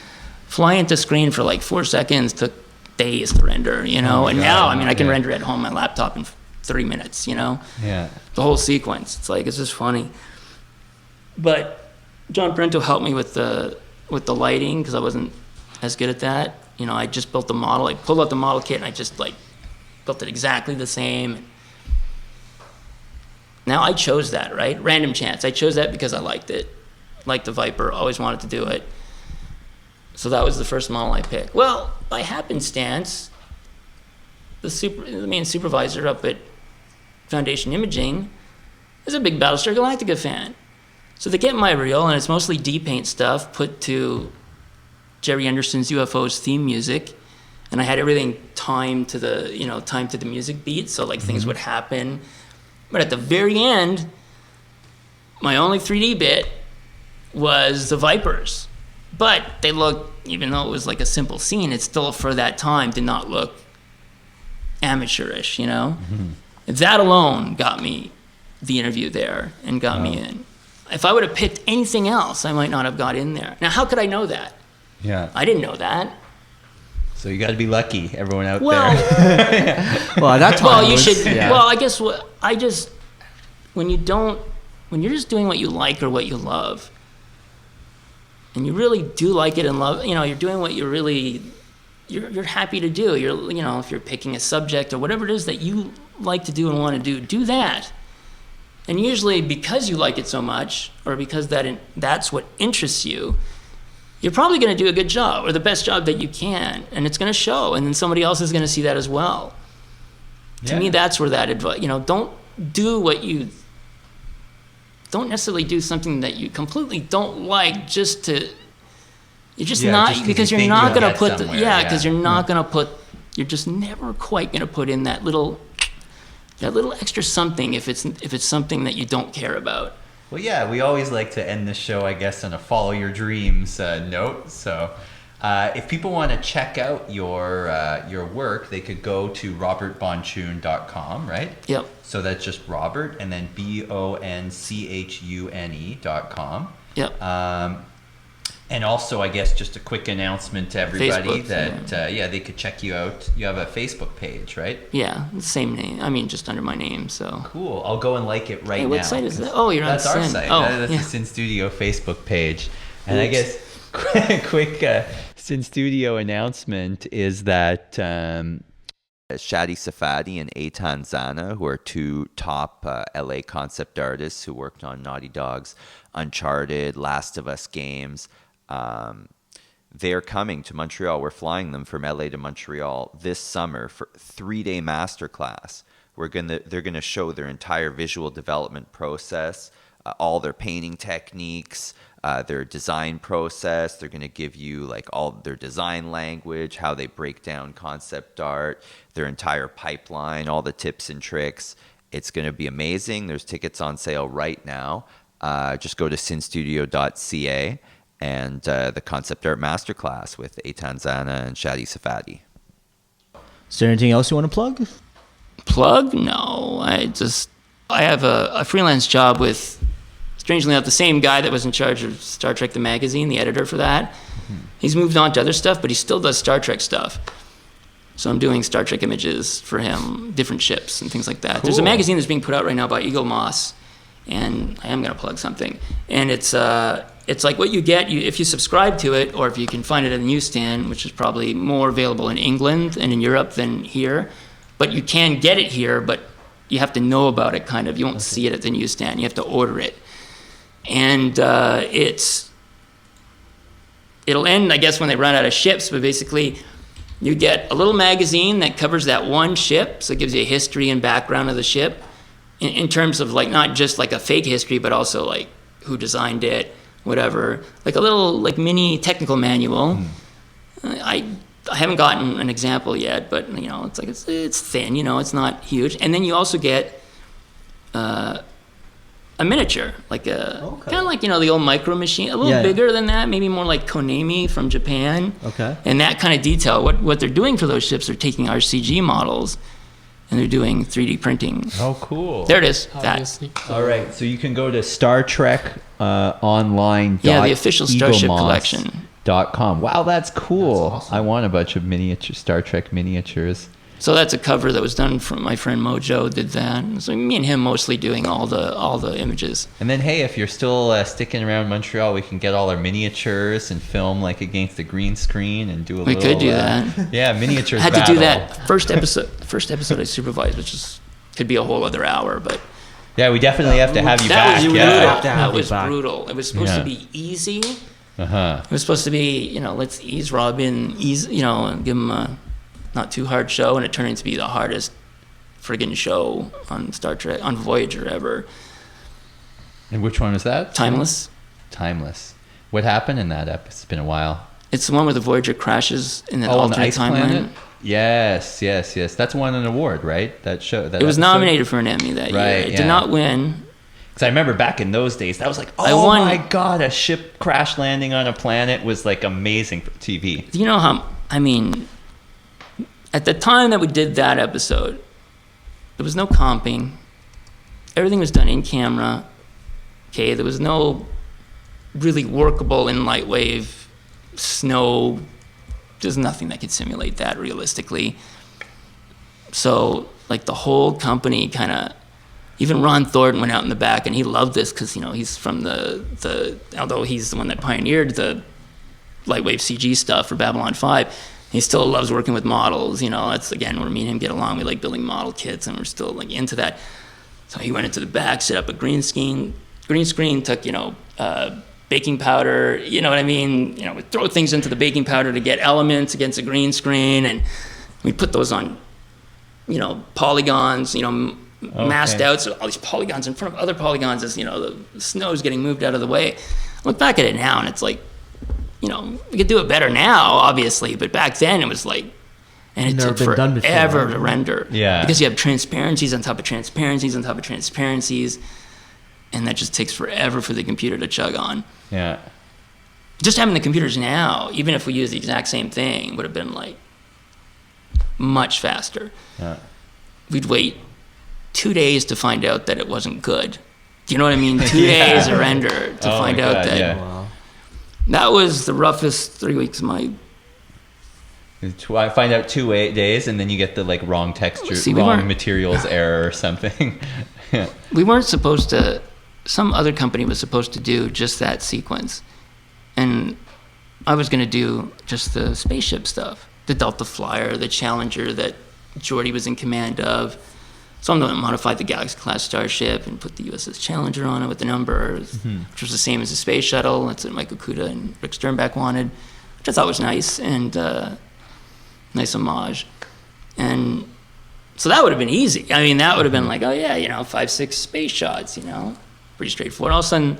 fly into screen for like 4 seconds, took days to render, and now, I mean, I can render at home on my laptop in 30 minutes,
Yeah.
the whole sequence. It's just funny. But John Prento helped me with the lighting, because I wasn't as good at that. I just built the model. I pulled out the model kit and I just like built it exactly the same. Now I chose that, right? Random chance. I chose that because I liked it. Liked the Viper, always wanted to do it. So that was the first model I picked. Well, by happenstance, the main supervisor up at Foundation Imaging is a big Battlestar Galactica fan. So they get my reel, and it's mostly D-Paint stuff put to Jerry Anderson's UFOs theme music, and I had everything timed to the music beat, so like things would happen. But at the very end, my only 3D bit was the Vipers. But they looked, even though it was like a simple scene, it still for that time did not look amateurish, That alone got me the interview there and got me in. If I would have picked anything else, I might not have got in there. Now, how could I know that?
Yeah.
I didn't know that.
So you got to be lucky, everyone out there.
Well, at that time,
well, you should. Yeah. Well, I guess when you're just doing what you like or what you love, and you really do like it and love, you're doing what you're happy to do. If you're picking a subject or whatever it is that you like to do and want to do that. And usually, because you like it so much, or because that's what interests you, you're probably going to do a good job, or the best job that you can, and it's going to show, and then somebody else is going to see that as well. To me, that's where that advice, don't necessarily do something that you completely don't like just to, you're just not, because you're not going to put because you're not going to put, you're just never quite going to put in that little extra something if it's something that you don't care about.
Well, yeah, we always like to end the show, I guess, on a follow your dreams note. So if people want to check out your work, they could go to robertbonchune.com, right?
Yep.
So that's just Robert, and then BONCHUNE.com.
Yep.
And also, I guess, just a quick announcement to everybody
Facebook,
that they could check you out. You have a Facebook page, right?
Yeah, the same name. I mean, just under my name. So
cool. I'll go and like it right now.
What site is that? Oh, you're on
That's our
Syn.
site.
Oh,
That's the SysnStudio Facebook page. And I guess quick SysnStudio announcement is that Shadi Safadi and Eitan Zana, who are two top LA concept artists who worked on Naughty Dog's Uncharted, Last of Us games. They're coming to Montreal. We're flying them from LA to Montreal this summer for a 3-day masterclass. They're gonna show their entire visual development process, all their painting techniques, their design process. They're gonna give you like all their design language, how they break down concept art, their entire pipeline, all the tips and tricks. It's gonna be amazing. There's tickets on sale right now. Just go to synstudio.ca and the Concept Art Masterclass with Eitan Zana and Shadi Safadi.
Is there anything else you want to plug?
Plug? No. I have a freelance job with, strangely enough, the same guy that was in charge of Star Trek the magazine, the editor for that. Mm-hmm. He's moved on to other stuff, but he still does Star Trek stuff. So I'm doing Star Trek images for him, different ships and things like that. Cool. There's a magazine that's being put out right now by Eagle Moss, and I am going to plug something. And it's like what you get if you subscribe to it, or if you can find it at a newsstand, which is probably more available in England and in Europe than here. But you can get it here, but you have to know about it, kind of. You won't see it at the newsstand. You have to order it. And it'll end, I guess, when they run out of ships, but basically you get a little magazine that covers that one ship, so it gives you a history and background of the ship in terms of like not just like a fake history, but also like who designed it, whatever, like a little like mini technical manual. I haven't gotten an example yet, but it's like it's thin, it's not huge. And then you also get a miniature, like kind of like the old Micro Machine, a little bigger than that, maybe more like Konami from Japan. Okay. And that kind of detail. What they're doing for those ships, they're taking RCG models and they're doing 3D printing.
Oh, cool.
There it is.
Obviously.
That.
All right. So you can go to Star Trek online.
Yeah, the official Starship collection.
.com. Wow, that's cool.
That's awesome.
I want a bunch of miniature Star Trek miniatures.
So that's a cover that was done from my friend Mojo did that. So me and him mostly doing all the images.
And then hey, if you're still sticking around Montreal, we can get all our miniatures and film like against the green screen and do a little.
We could do that.
Yeah, miniatures.
I had
battle.
to do that first episode I supervised, which could be a whole other hour, but.
Yeah, we definitely have to have you back.
That was brutal. It was supposed to be easy. It was supposed to be, let's ease Rob in, and give him a not too hard show, and it turned out to be the hardest friggin' show on Star Trek, on Voyager ever.
And which one was that?
Timeless.
What happened in that episode? It's been a while.
It's the one where the Voyager crashes in an alternate timeline.
Yes. That's won an award, right? That show. It
was nominated for an Emmy that year. It did not win.
Because I remember back in those days, that was like, my God, a ship crash landing on a planet was like amazing for TV.
Do you know how, at the time that we did that episode, there was no comping. Everything was done in camera. Okay, there was no really workable in light wave snow. There's nothing that could simulate that realistically. So, like, the whole company kind of, even Ron Thornton went out in the back, and he loved this because, he's from although he's the one that pioneered the lightwave CG stuff for Babylon 5, he still loves working with models. That's, again, where me and him get along. We like building model kits, and we're still, like, into that. So he went into the back, set up a green screen, took, baking powder, we throw things into the baking powder to get elements against a green screen, and we put those on polygons, masked out, so all these polygons in front of other polygons as, the snow's getting moved out of the way. I look back at it now, and it's like, we could do it better now, obviously, but back then it was like, and it took forever to render.
Yeah.
Because you have transparencies on top of transparencies on top of transparencies, and that just takes forever for the computer to chug on.
Yeah.
Just having the computers now, even if we use the exact same thing, would have been like much faster.
Yeah.
We'd wait 2 days to find out that it wasn't good. Do you know what I mean? 2 days of render to find out that.
Yeah.
Wow.
That was the roughest 3 weeks of my.
I find out 2 days, and then you get the wrong texture,
See,
wrong materials error or something. Yeah.
We weren't supposed to. Some other company was supposed to do just that sequence, and I was going to do just the spaceship stuff, the Delta Flyer, the Challenger that Geordi was in command of. So I'm going to modify the Galaxy-class starship and put the USS Challenger on it with the numbers, which was the same as the space shuttle. That's what Mike Okuda and Rick Sternbach wanted, which I thought was nice and nice homage. And so that would have been easy. I mean, that would have been like, 5-6 space shots, pretty straightforward. All of a sudden,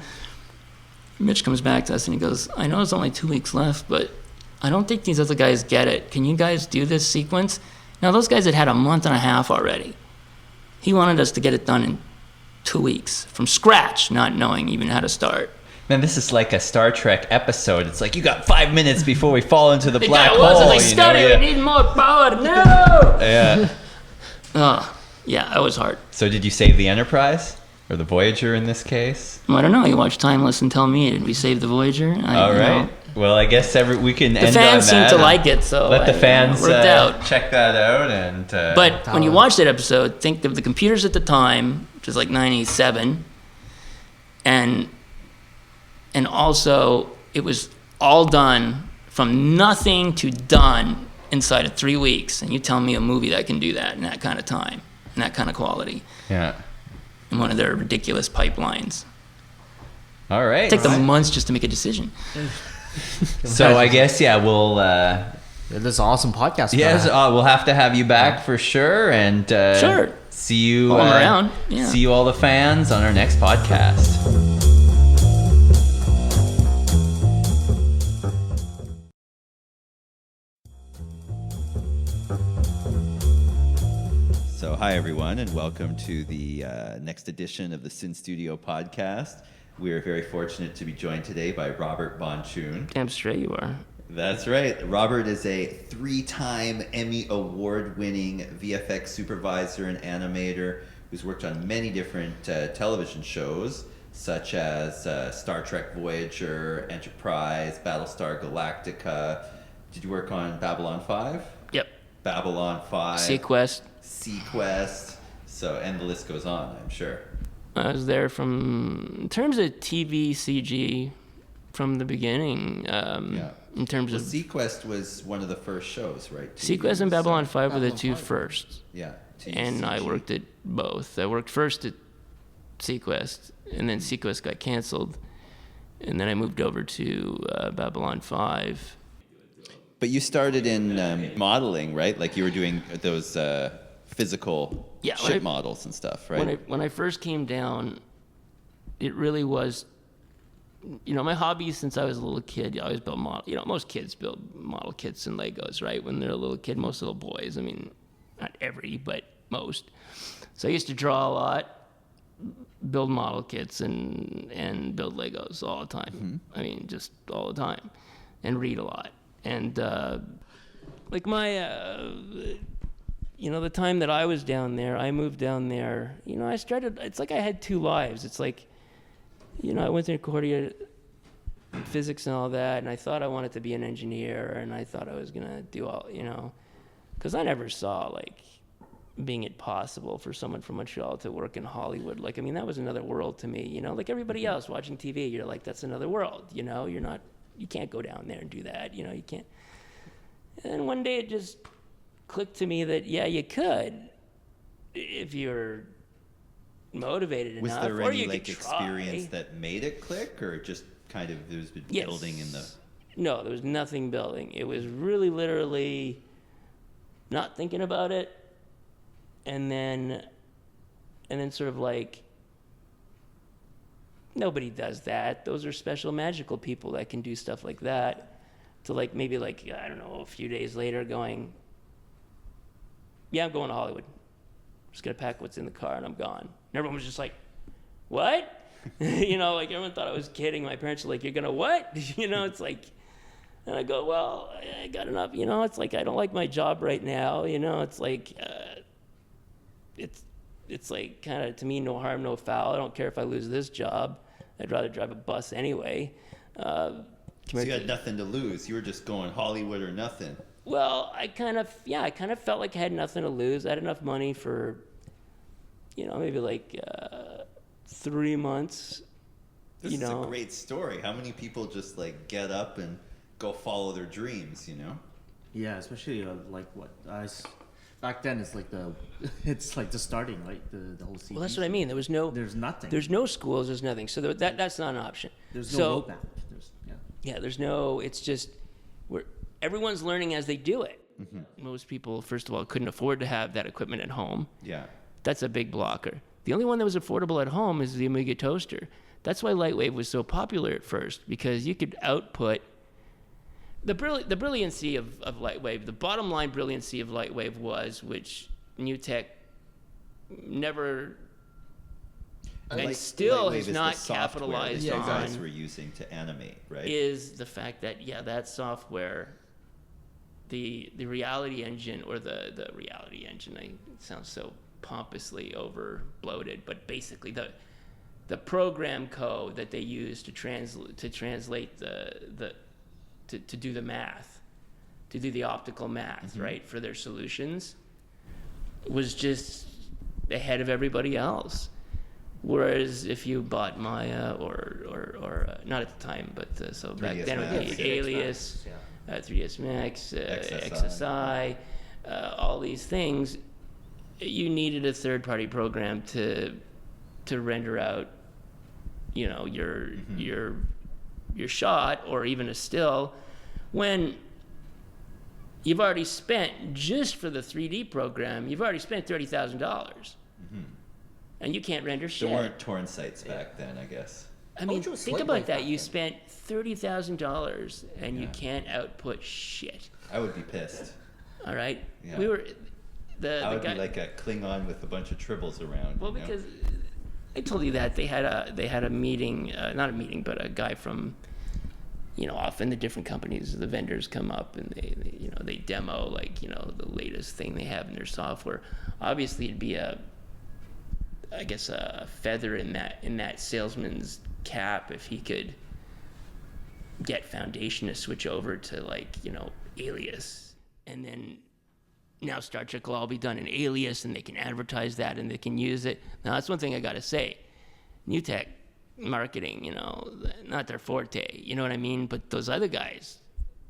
Mitch comes back to us and he goes, I know it's only 2 weeks left, but I don't think these other guys get it. Can you guys do this sequence? Now, those guys had a month and a half already. He wanted us to get it done in 2 weeks from scratch, not knowing even how to start.
Man, this is like a Star Trek episode. It's like, you got 5 minutes before we fall into the black hole.
I was like, Scotty, we need more power. No!
Yeah.
Yeah, that was hard.
So did you save the Enterprise? Or the Voyager in this case?
Well, I don't know. You watch Timeless and tell me, did we save the Voyager?
All right. Well, I guess we can end on that.
The fans seem to like it, so
let the fans
out.
check that out. And
but when you watch that episode, think of the computers at the time, which is like 97, and also it was all done from nothing to done inside of 3 weeks. And you tell me a movie that can do that in that kind of time, in that kind of quality.
Yeah.
In one of their ridiculous pipelines.
All right.
It took them months just to make a decision.
So I guess, we'll...
This is an awesome podcast.
Yes, we'll have to have you back for sure. And
sure.
See you
around. Yeah.
See you all the fans on our next podcast. So hi everyone, and welcome to the next edition of the SysnStudio podcast. We are very fortunate to be joined today by Robert Bonchune.
Damn straight you are.
That's right. Robert is a 3-time Emmy Award-winning VFX supervisor and animator who's worked on many different television shows, such as Star Trek Voyager, Enterprise, Battlestar Galactica. Did you work on Babylon 5?
Yep.
Babylon 5.
Sequest.
So, and the list goes on, I'm sure.
I was there in terms of TV CG from the beginning. In terms of
Sequest was one of the first shows, right?
Sequest and Babylon 5 were the two first.
Yeah.
And I worked at both. I worked first at Sequest, and then Sequest got canceled, and then I moved over to Babylon 5.
But you started in modeling, right? Like you were doing those physical ship models and stuff, right?
When I first came down, it really was, my hobby since I was a little kid. I always built model. Most kids build model kits and Legos, right? When they're a little kid, most little boys. I mean, not every, but most. So I used to draw a lot, build model kits, and build Legos all the time. I mean, just all the time, and read a lot. And like the time that I was down there, I moved down there. I started. It's like I had two lives. It's like, I went to Concordia physics and all that, and I thought I wanted to be an engineer, and I thought I was gonna do all, because I never saw like being it possible for someone from Montreal to work in Hollywood. Like, I mean, that was another world to me. Like everybody else watching TV, you're like, that's another world. You can't go down there and do that. You can't. And one day it just clicked to me that you could, if you're motivated enough.
Was there
or
any
you
like
could
experience
try.
that made it click, or just kind of there was building in the?
No, there was nothing building. It was really literally not thinking about it, and then sort of like, nobody does that. Those are special magical people that can do stuff like that. To like, maybe like, I don't know, a few days later going, yeah, I'm going to Hollywood. I'm just going to pack what's in the car and I'm gone. And everyone was just like, what? You know, like everyone thought I was kidding. My parents were like, you're going to what? You know, it's like, and I go, well, I got enough, you know, it's like, I don't like my job right now. You know, it's like, it's like kind of, to me, no harm, no foul. I don't care if I lose this job. I'd rather drive a bus anyway.
So you had nothing to lose. You were just going Hollywood or nothing.
Well, I kind of felt like I had nothing to lose. I had enough money for, you know, maybe like 3 months.
This is a great story. How many people just like get up and go follow their dreams, you know?
Yeah, especially like what back then it's like the starting, right? The whole CD.
Well, that's what I mean. There's
nothing.
There's no schools. There's nothing. So that's not an option.
There's no roadmap.
There's no. It's just everyone's learning as they do it.
Mm-hmm.
Most people, first of all, couldn't afford to have that equipment at home.
Yeah.
That's a big blocker. The only one that was affordable at home is the Amiga toaster. That's why Lightwave was so popular at first, because you could output the brilliancy of Lightwave. The bottom line brilliancy of Lightwave was, which NewTek never and still has not capitalized
that
on.
You guys were using to animate, right?
Is the fact that that software, the reality engine, or the reality engine, it sounds so pompously over bloated, but basically the program code that they use to translate to do the math, to do the optical math, right, for their solutions, was just ahead of everybody else. Whereas if you bought Maya or not at the time, but so back then it would be Alias, 3ds Max, XSI, all these things, you needed a third-party program to render out, you know, your shot or even a still, when you've already spent, just for the 3D program, you've already spent $30,000. And you can't render shit.
There weren't torrent sites back then, I guess.
I mean, think about that. You spent $30,000 and you can't output shit.
I would be pissed.
All right?
Yeah.
We were...
I would be like a Klingon with a bunch of tribbles around.
Well, because I told you that they had a meeting, not a meeting, but a guy from, you know, often the different companies, the vendors come up and they demo, like, you know, the latest thing they have in their software. Obviously, it'd be a feather in that salesman's cap if he could get Foundation to switch over to, like, you know, Alias, and then now Star Trek will all be done in Alias, and they can advertise that and they can use it. Now that's one thing I gotta say, NewTek marketing, you know, not their forte, you know what I mean? But those other guys,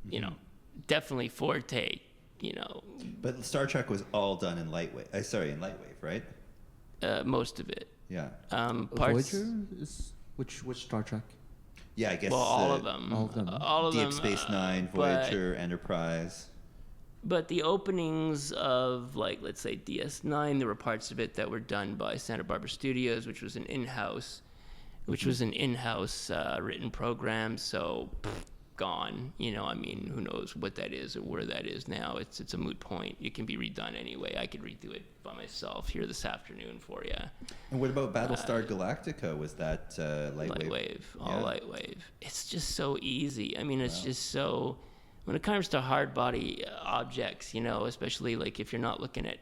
you know, definitely forte, you know.
But Star Trek was all done in Lightwave. In Lightwave, right?
Most of it.
Yeah.
Parts.
Voyager is which Star Trek?
Yeah, I guess.
Well, all of them. All of them.
Deep Space Nine, Voyager, Enterprise.
But the openings of, like, let's say DS9, there were parts of it that were done by Santa Barbara Studios, which was an in-house written program. So gone. You know, I mean, who knows what that is or where that is now. It's a moot point. It can be redone anyway. I could redo it by myself here this afternoon for you.
And what about Battlestar Galactica? Was that Lightwave?
Lightwave. It's just so easy. I mean, it's just so... When it comes to hard body objects, you know, especially like if you're not looking at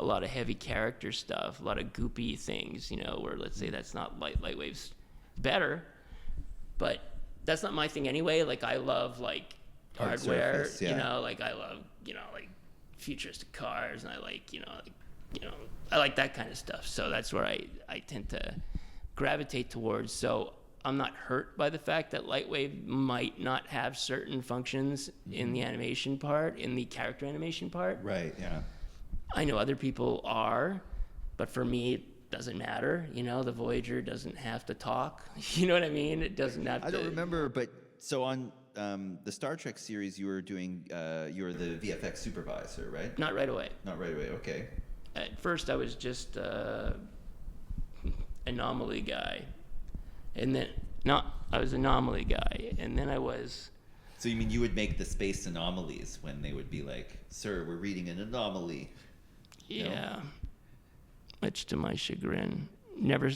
a lot of heavy character stuff, a lot of goopy things, you know, where let's say that's not Lightwave's better, but that's not my thing anyway. Like, I love, like, hardware,
surface, yeah.
You know, like, I love, you know, like, futuristic cars, and I like, I like that kind of stuff. So that's where I tend to gravitate towards. So I'm not hurt by the fact that Lightwave might not have certain functions in the animation part, in the character animation part.
Right, yeah.
I know other people are, but for me, it doesn't matter. You know, the Voyager doesn't have to talk. You know what I mean? It doesn't have to...
I don't remember, but so on the Star Trek series, you were doing, you were the VFX supervisor, right?
Not right away.
Not right away, okay.
at first I was just anomaly guy, and then I was anomaly guy, and then I was.
So you mean you would make the space anomalies when they would be like, "Sir, we're reading an anomaly."
Yeah, much to my chagrin. Never.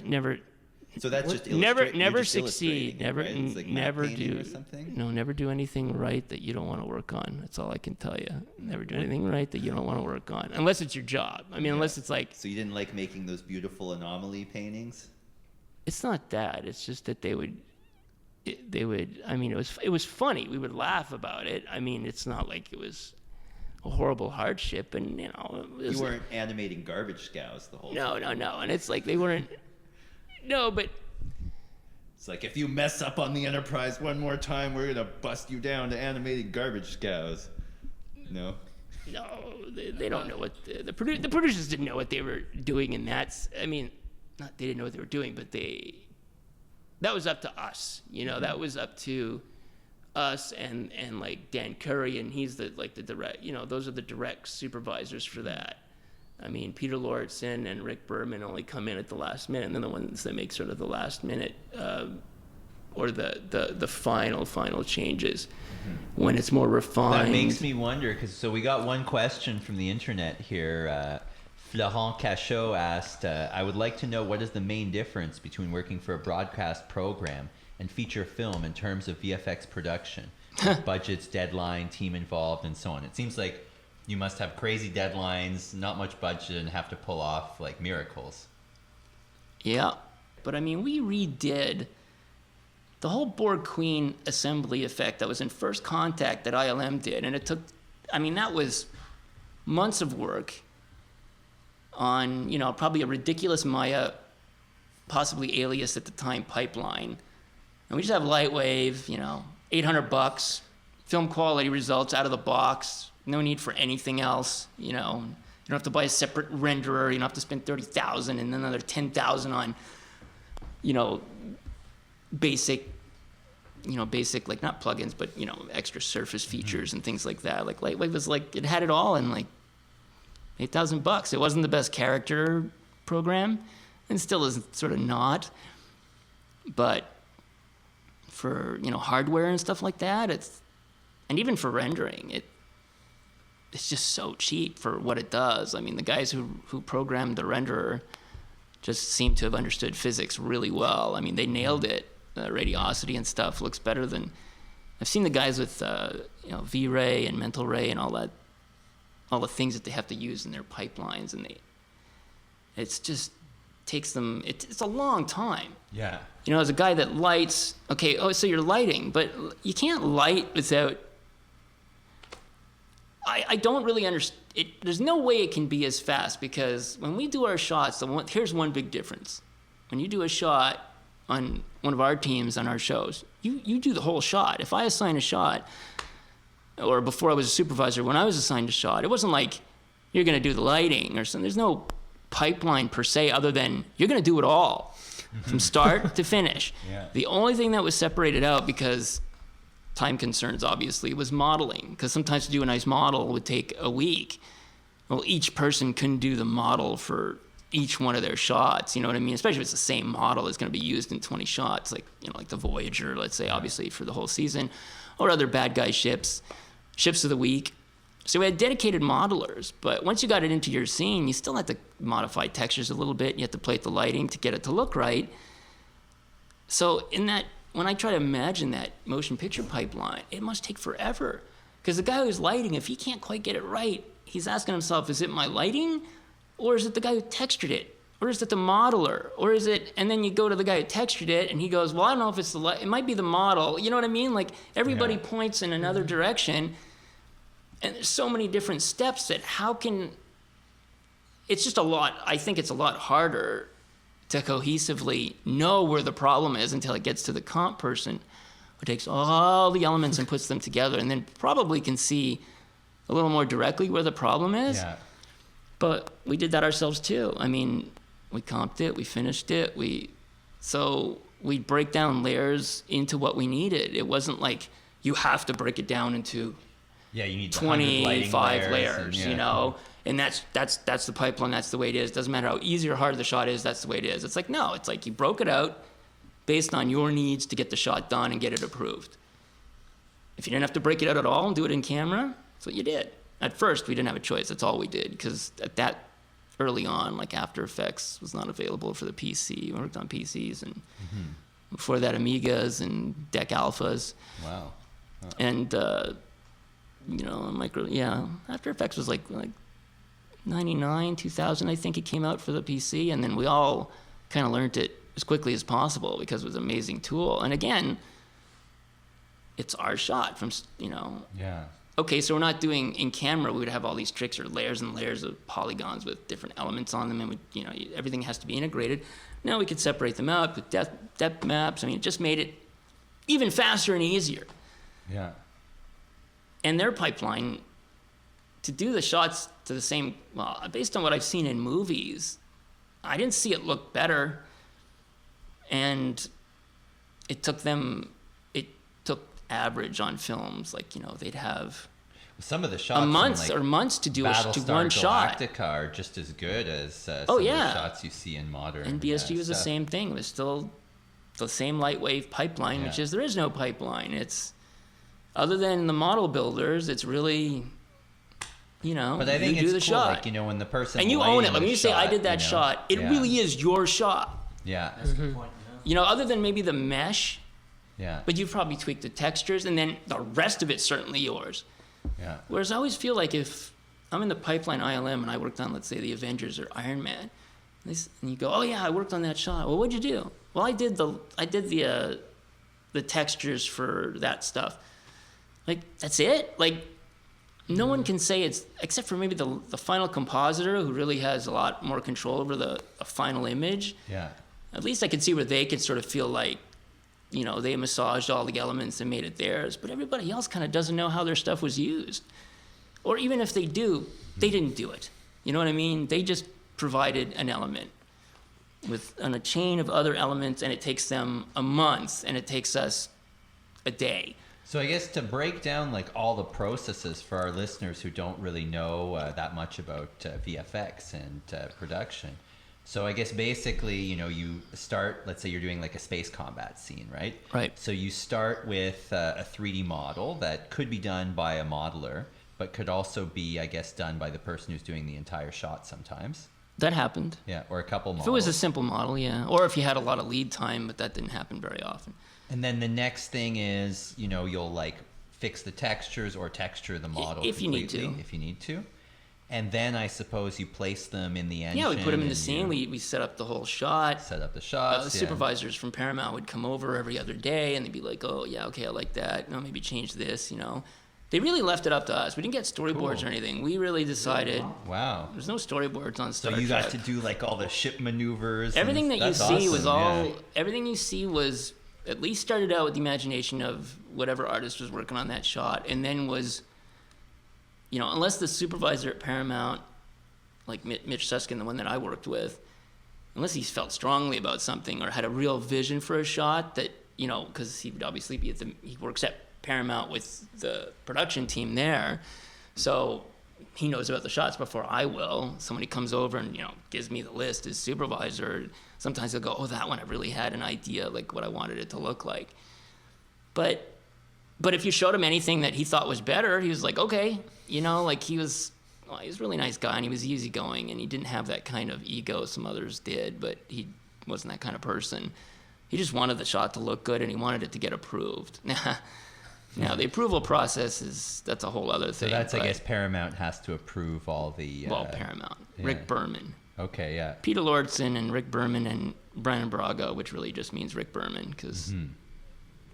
So that's just
never succeed.
Never, right? It's like
never do
or something.
No, never do anything right that you don't want to work on. That's all I can tell you. Never do anything right that you don't want to work on, unless it's your job. I mean, unless it's like.
So you didn't like making those beautiful anomaly paintings?
It's not that. It's just that they would. I mean, it was funny. We would laugh about it. I mean, it's not like it was a horrible hardship, and you
weren't animating garbage scows the whole time.
No, and it's like they weren't. No, but
it's like if you mess up on the Enterprise one more time, we're gonna bust you down to animating garbage scows. No,
they don't know what the producers didn't know what they were doing, and that's. I mean, not they didn't know what they were doing, but that was up to us. That was up to us and like Dan Curry, and he's the direct. Those are the direct supervisors for that. I mean, Peter Lortzen and Rick Berman only come in at the last minute, and they're the ones that make sort of the last minute or the final changes when it's more refined.
That makes me wonder, because we got one question from the internet here. Florent Cachot asked, I would like to know what is the main difference between working for a broadcast program and feature film in terms of VFX production, like budgets, deadline, team involved, and so on. It seems like you must have crazy deadlines, not much budget, and have to pull off like miracles.
Yeah, but I mean, we redid the whole Borg Queen assembly effect that was in First Contact that ILM did, and it took, I mean, that was months of work on, probably a ridiculous Maya, possibly Alias at the time pipeline. And we just have Lightwave, $800, film quality results out of the box. No need for anything else, You don't have to buy a separate renderer. You don't have to spend $30,000 and then another $10,000 on, basic like not plugins, but extra surface features and things like that. Like Lightwave was like it had it all in like $8,000. It wasn't the best character program, and still is sort of not. But for hardware and stuff like that, and even for rendering it's just so cheap for what it does. I mean, the guys who programmed the renderer just seem to have understood physics really well. I mean, they nailed it. Radiosity and stuff looks better than... I've seen the guys with V-Ray and Mental Ray and all that, all the things that they have to use in their pipelines, and it's just takes them... It's a long time.
Yeah.
As a guy that lights... Okay, so you're lighting, but you can't light without... I don't really understand. There's no way it can be as fast, because when we do our shots, here's one big difference. When you do a shot on one of our teams on our shows, you do the whole shot. If I assign a shot, or before I was a supervisor, when I was assigned a shot, it wasn't like you're going to do the lighting or something. There's no pipeline per se, other than you're going to do it all from start to finish.
Yeah.
The only thing that was separated out, because time concerns obviously, was modeling, because sometimes to do a nice model would take a week. Well, each person couldn't do the model for each one of their shots, you know what I mean? Especially if it's the same model that's going to be used in 20 shots, like like the Voyager, let's say, obviously for the whole season, or other bad guy ships of the week. So we had dedicated modelers, but once you got it into your scene, you still had to modify textures a little bit. You had to play with the lighting to get it to look right. So when I try to imagine that motion picture pipeline, it must take forever. Because the guy who's lighting, if he can't quite get it right, he's asking himself, is it my lighting? Or is it the guy who textured it? Or is it the modeler? Or is it, and then you go to the guy who textured it, and he goes, well, I don't know if it's it might be the model. You know what I mean? Like, everybody points in another direction, and there's so many different steps that it's just a lot. I think it's a lot harder to cohesively know where the problem is until it gets to the comp person, who takes all the elements and puts them together, and then probably can see a little more directly where the problem is.
Yeah.
But we did that ourselves too. I mean, we comped it, we finished it, so we'd break down layers into what we needed. It wasn't like you have to break it down into
Yeah, you need 100
25 layers,
and,
you know, and that's the pipeline. That's the way it is. Doesn't matter how easy or hard the shot is. That's the way it is. It's like, no, it's like you broke it out based on your needs to get the shot done and get it approved. If you didn't have to break it out at all and do it in camera, that's what you did. At first, we didn't have a choice. That's all we did, because at that early on, like After Effects was not available for the PC. We worked on PCs, and before that, Amigas and DEC Alphas.
Wow.
And you know, After Effects was like 99, 2000, I think it came out for the PC, and then we all kind of learned it as quickly as possible because it was an amazing tool. And again, it's our shot from, you know.
Yeah.
Okay, so we're not doing in camera. We would have all these tricks or layers and layers of polygons with different elements on them, and we, you know, everything has to be integrated. Now we could separate them out with depth maps. I mean, it just made it even faster and easier.
Yeah.
And their pipeline to do the shots to the same, well, based on what I've seen in movies, I didn't see it look better. And it took average on films, like, you know, they'd have
some of the shots
months to do one shot.
Galactica are just as good as some of the shots you see in modern.
And BSG was the same thing. It was still the same light wave pipeline, which is, there is no pipeline. It's, other than the model builders, it's really, you know,
but I think
you do the
cool,
shot.
like, you know, when the person
and you own it. Like when you say,
shot,
I did that shot, it really is your shot.
Yeah.
That's a good point. Yeah.
You know, other than maybe the mesh,
but
you've probably tweaked the textures, and then the rest of it's certainly yours.
Yeah.
Whereas I always feel like if I'm in the pipeline ILM and I worked on, let's say, the Avengers or Iron Man, and you go, oh yeah, I worked on that shot. Well, what'd you do? Well, I did the textures for that stuff. Like, that's it? Like, no one can say it's, except for maybe the final compositor, who really has a lot more control over the final image.
Yeah.
At least I could see where they could sort of feel like, you know, they massaged all the elements and made it theirs, but everybody else kind of doesn't know how their stuff was used. Or even if they do, they didn't do it. You know what I mean? They just provided an element on a chain of other elements, and it takes them a month, and it takes us a day.
So I guess to break down like all the processes for our listeners who don't really know that much about VFX and production. So I guess basically, you know, you start, let's say you're doing like a space combat scene, right?
Right.
So you start with a 3D model that could be done by a modeler, but could also be, I guess, done by the person who's doing the entire shot sometimes.
That happened.
Yeah, or a couple models.
If it was a simple model, yeah. Or if you had a lot of lead time, but that didn't happen very often.
And then the next thing is, you know, you'll like fix the textures or texture the model
if you need to.
If you need to. And then I suppose you place them in the engine.
Yeah, we put them in the scene. We set up the whole shot.
Set up the shots.
The supervisors from Paramount would come over every other day, and they'd be like, oh, yeah, okay, I like that. No, maybe change this, you know. They really left it up to us. We didn't get storyboards or anything. We really decided.
Wow.
There's no storyboards on Star
Trek. So you got
Trek.
to do like all the ship maneuvers.
Everything that you see was all.
Yeah.
Everything you see was at least started out with the imagination of whatever artist was working on that shot, and then was, you know, unless the supervisor at Paramount, like Mitch Susskind, the one that I worked with, unless he felt strongly about something or had a real vision for a shot that, you know, because he would obviously be he works at Paramount with the production team there, so he knows about the shots before I will. Somebody comes over and, you know, gives me the list as supervisor. Sometimes he'll go, oh, that one I really had an idea, like what I wanted it to look like. But if you showed him anything that he thought was better, he was like, okay, you know, like he was a really nice guy, and he was easygoing, and he didn't have that kind of ego some others did, but he wasn't that kind of person. He just wanted the shot to look good, and he wanted it to get approved. Now, the approval process that's a whole other thing.
So that's, I guess, Paramount has to approve all the...
Paramount. Yeah. Rick Berman.
Okay, yeah.
Peter Lortzen and Rick Berman and Brian Braga, which really just means Rick Berman, because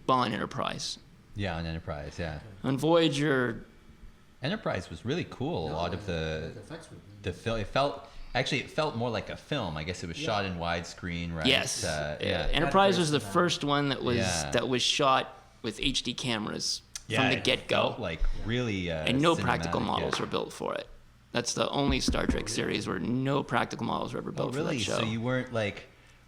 on Enterprise.
Yeah, on Enterprise, yeah.
On Voyager...
Enterprise was really cool. A lot of the film, it felt more like a film. I guess it was shot in widescreen, right?
Yes. Enterprise was the first one that was shot with HD cameras from the get-go.
Felt like really
and no practical models were built for it. That's the only Star Trek series where no practical models were ever built for that show.
So you weren't like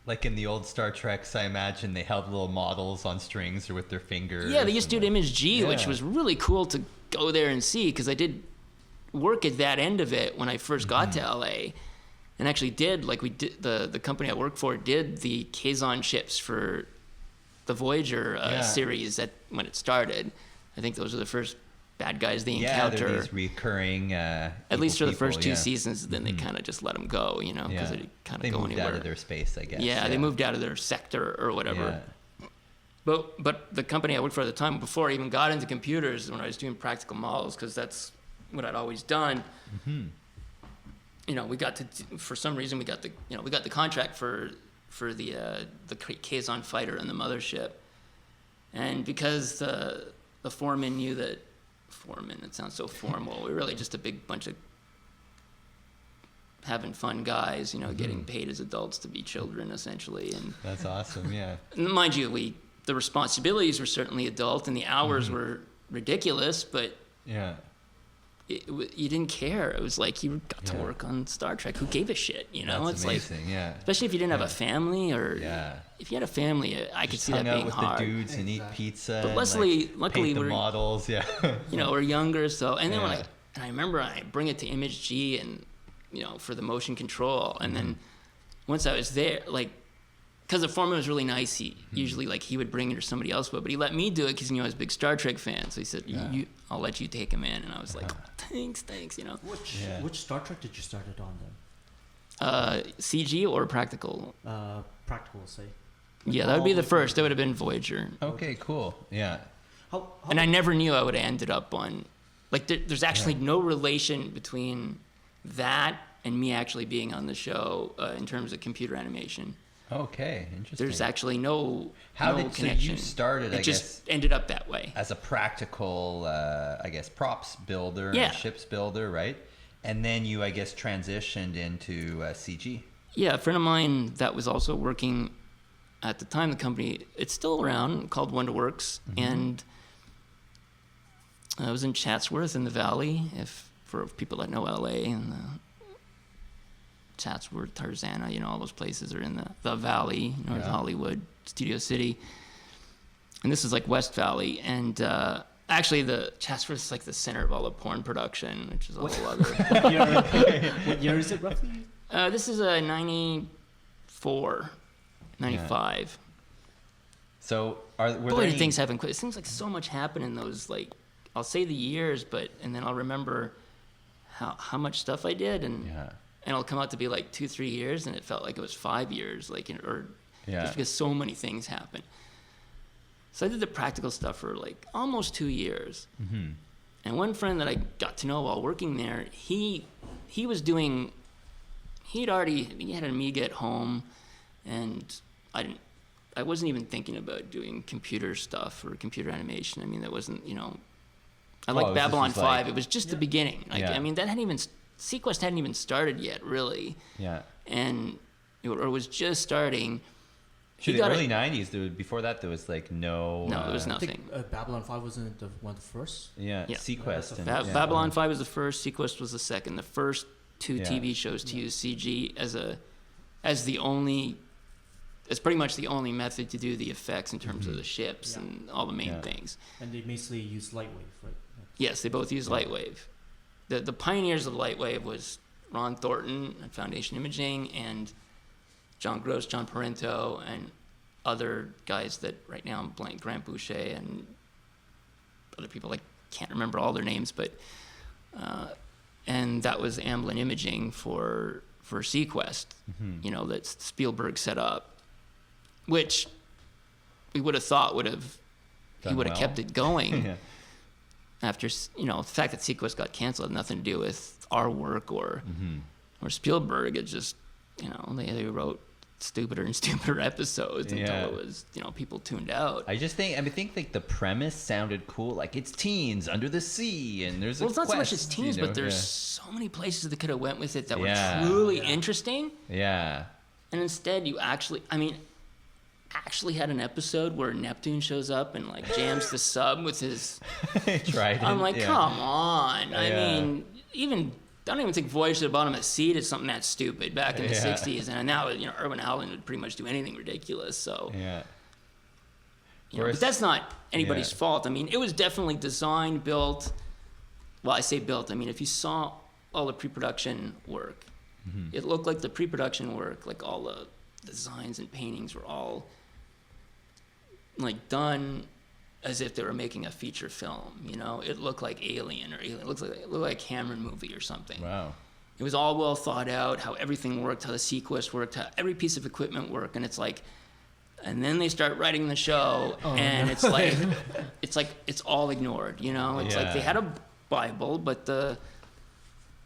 Like in the old Star Treks, I imagine they held little models on strings or with their fingers.
Yeah, they used to do Image G, which
Yeah.
was really cool to go there and see, because I did work at that end of it when I first got to LA, and actually did, like, we did, the company I worked for did the Kazon ships for the Voyager series when it started. I think those are the first bad guys they encounter.
They're these recurring
at least for the first two seasons, then they kind of just let them go, you know, because they kind of go
moved
anywhere.
out of their space, I guess.
Yeah, they moved out of their sector or whatever.
Yeah.
But the company I worked for at the time, before I even got into computers, when I was doing practical models, because that's what I'd always done. You know, we got to, for some reason, we got the contract for the Kazon fighter and the mothership, and because the foreman knew that. Foreman, it sounds so formal. We're really just a big bunch of having fun guys, you know, getting paid as adults to be children, essentially. And
that's awesome. Yeah.
Mind you, the responsibilities were certainly adult, and the hours were ridiculous, but
yeah,
you didn't care. It was like you got to work on Star Trek. Who gave a shit? You know,
that's
it's
amazing.
like, especially if you didn't have a family, or if you had a family, I could see that being
with
hard.
The dudes and eat pizza.
But
and
luckily,
paint the
we're
models. Yeah.
You know, we're younger, so and then when I remember I bring it to Image G, and you know, for the motion control, and then once I was there, like, because the foreman was really nice, he usually, like, he would bring it or somebody else would, but he let me do it because he knew I was a big Star Trek fan. So he said, I'll let you take him in. And I was like, thanks, you know.
Which Star Trek did you start it on then?
CG or practical?
Practical, say.
Yeah, that would be the first. That would have been Voyager.
Okay, cool. Yeah.
And I never knew I would have ended up on, like, there's actually no relation between that and me actually being on the show in terms of computer animation.
Okay, interesting.
There's actually no connection.
So you started,
it just ended up that way.
As a practical, I guess, props builder and ships builder, right? And then you, I guess, transitioned into CG.
Yeah, a friend of mine that was also working at the time, the company, it's still around, called WonderWorks, and I was in Chatsworth in the Valley, for people that know LA, and Chatsworth, Tarzana, you know, all those places are in the Valley, North Hollywood, Studio City. And this is like West Valley. And actually, the Chatsworth is like the center of all the porn production, which is a whole other.
What year is it roughly?
This is a 94, 95.
So
things haven't quit. It seems like so much happened in those, like, I'll say the years, and then I'll remember how much stuff I did, and it'll come out to be like 2-3 years, and it felt like it was 5 years, just because so many things happened. So I did the practical stuff for like almost 2 years. And one friend that I got to know while working there, he had an Amiga at home, and I wasn't even thinking about doing computer stuff or computer animation. I mean, that wasn't, you know, I liked Babylon 5. It was just the beginning. I mean, Sequest hadn't even started yet, really. Yeah. And it was just starting.
The early 90s, before that, there was like no...
No, there was nothing.
I think, Babylon 5 wasn't one of the first?
Yeah. Sequest.
Babylon 5 was the first, Sequest was the second. The first two TV shows to use CG as the only... It's pretty much the only method to do the effects in terms of the ships and all the main things.
And they basically use Lightwave, right?
Yes, they both use Lightwave. The pioneers of Lightwave was Ron Thornton at Foundation Imaging, and John Gross, John Parento, and other guys that right now I'm blank, Grant Boucher, and other people, I can't remember all their names, but and that was Amblin Imaging for Sequest, you know, that Spielberg set up, which we would have thought he would have kept it going. After, you know, the fact that Sequest got canceled had nothing to do with our work or Spielberg. It just, you know, they wrote stupider and stupider episodes until it was, you know, people tuned out.
I think like the premise sounded cool. Like, it's teens under the sea, and there's
it's not so much as teens, but there's so many places that could have went with it that were truly interesting. Yeah. And instead, you actually had an episode where Neptune shows up and like jams the sub with his
trident.
I'm like, come on. I mean, even don't even think Voyage to the Bottom of the Sea is something that stupid back in the 60s. And now, Irwin Allen would pretty much do anything ridiculous. So, but that's not anybody's fault. I mean, it was definitely designed, built. Well, I say built. I mean, if you saw all the pre-production work, it looked like the pre-production work, like all the designs and paintings were all like done as if they were making a feature film. It looked like Alien, it looked like a Cameron movie or something.
Wow.
It was all well thought out, how everything worked, how the sequence worked, how every piece of equipment worked, and it's like, and then they start writing the show, and it's like it's all ignored. It's like they had a Bible, but the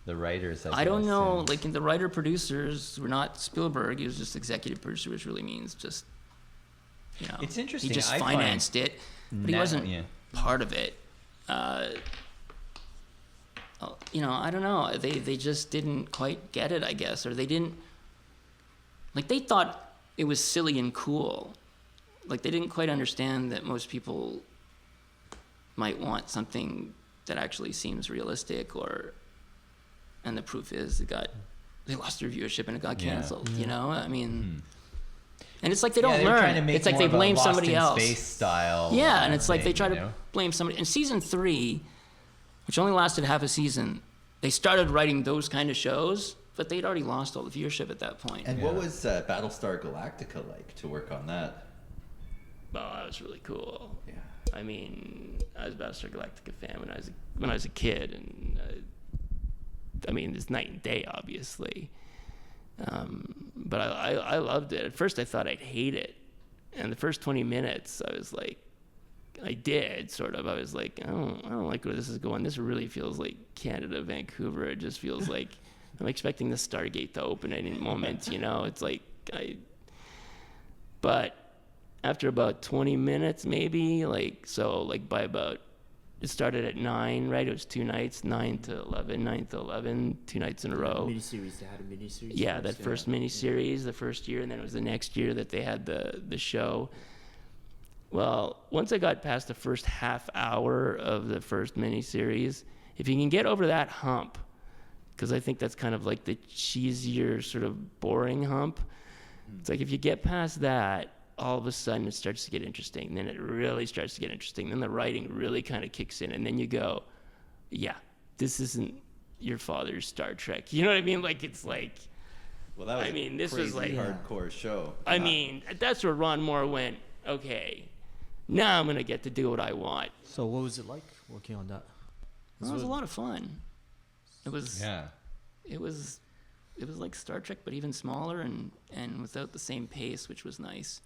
writers,
I don't know, like the writer producers were not Spielberg. He was just executive producer, which really means just,
it's interesting.
He just financed it, but he wasn't part of it. I don't know. They just didn't quite get it, I guess, or they didn't, like they thought it was silly and cool. Like they didn't quite understand that most people might want something that actually seems realistic, and the proof is they lost their viewership and it got canceled. I mean, and it's like they don't learn. It's like they blame somebody else.
Space style.
Yeah, and it's like they try to blame somebody. In season 3, which only lasted half a season, they started writing those kind of shows, but they'd already lost all the viewership at that point.
And what was Battlestar Galactica like to work on that?
Oh, that was really cool.
Yeah.
I mean, I was a Battlestar Galactica fan when I was a kid, and I mean, it's night and day, obviously. But I loved it. At first, I thought I'd hate it, and the first 20 minutes, I was like, I did sort of. I was like, I don't like where this is going. This really feels like Canada, Vancouver. It just feels like I'm expecting the Stargate to open at any moment. It's like but after about 20 minutes, maybe, by about, it started at 9, right? It was 2 nights, 9 to 11, 2 nights in a row.
Miniseries, they had a miniseries.
Yeah, that first miniseries, the first year, and then it was the next year that they had the show. Well, once I got past the first half hour of the first miniseries, if you can get over that hump, because I think that's kind of like the cheesier, sort of boring hump. It's like if you get past that, all of a sudden it starts to get interesting. Then it really starts to get interesting. Then the writing really kind of kicks in, and then you go, yeah, this isn't your father's Star Trek. You know what I mean? Like, it's like,
well, that was
this
crazy
was like
hardcore show.
I mean, that's where Ron Moore went, okay, now I'm going to get to do what I want.
So what was it like working on that?
Well, it was a lot of fun. It was,
yeah.
It was like Star Trek, but even smaller and without the same pace, which was nice.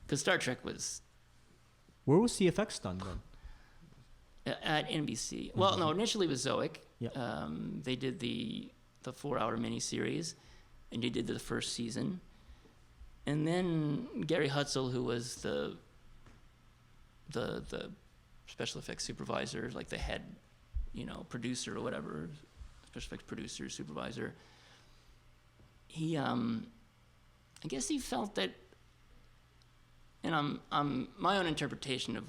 Because Star Trek was...
Where was the effects done then?
At NBC. Well, no, initially it was Zoic.
Yeah.
They did the 4-hour miniseries, and they did the first season. And then Gary Hutzel, who was the special effects supervisor, like the head, producer or whatever, special effects producer, supervisor, he, I guess he felt that, and I'm my own interpretation of,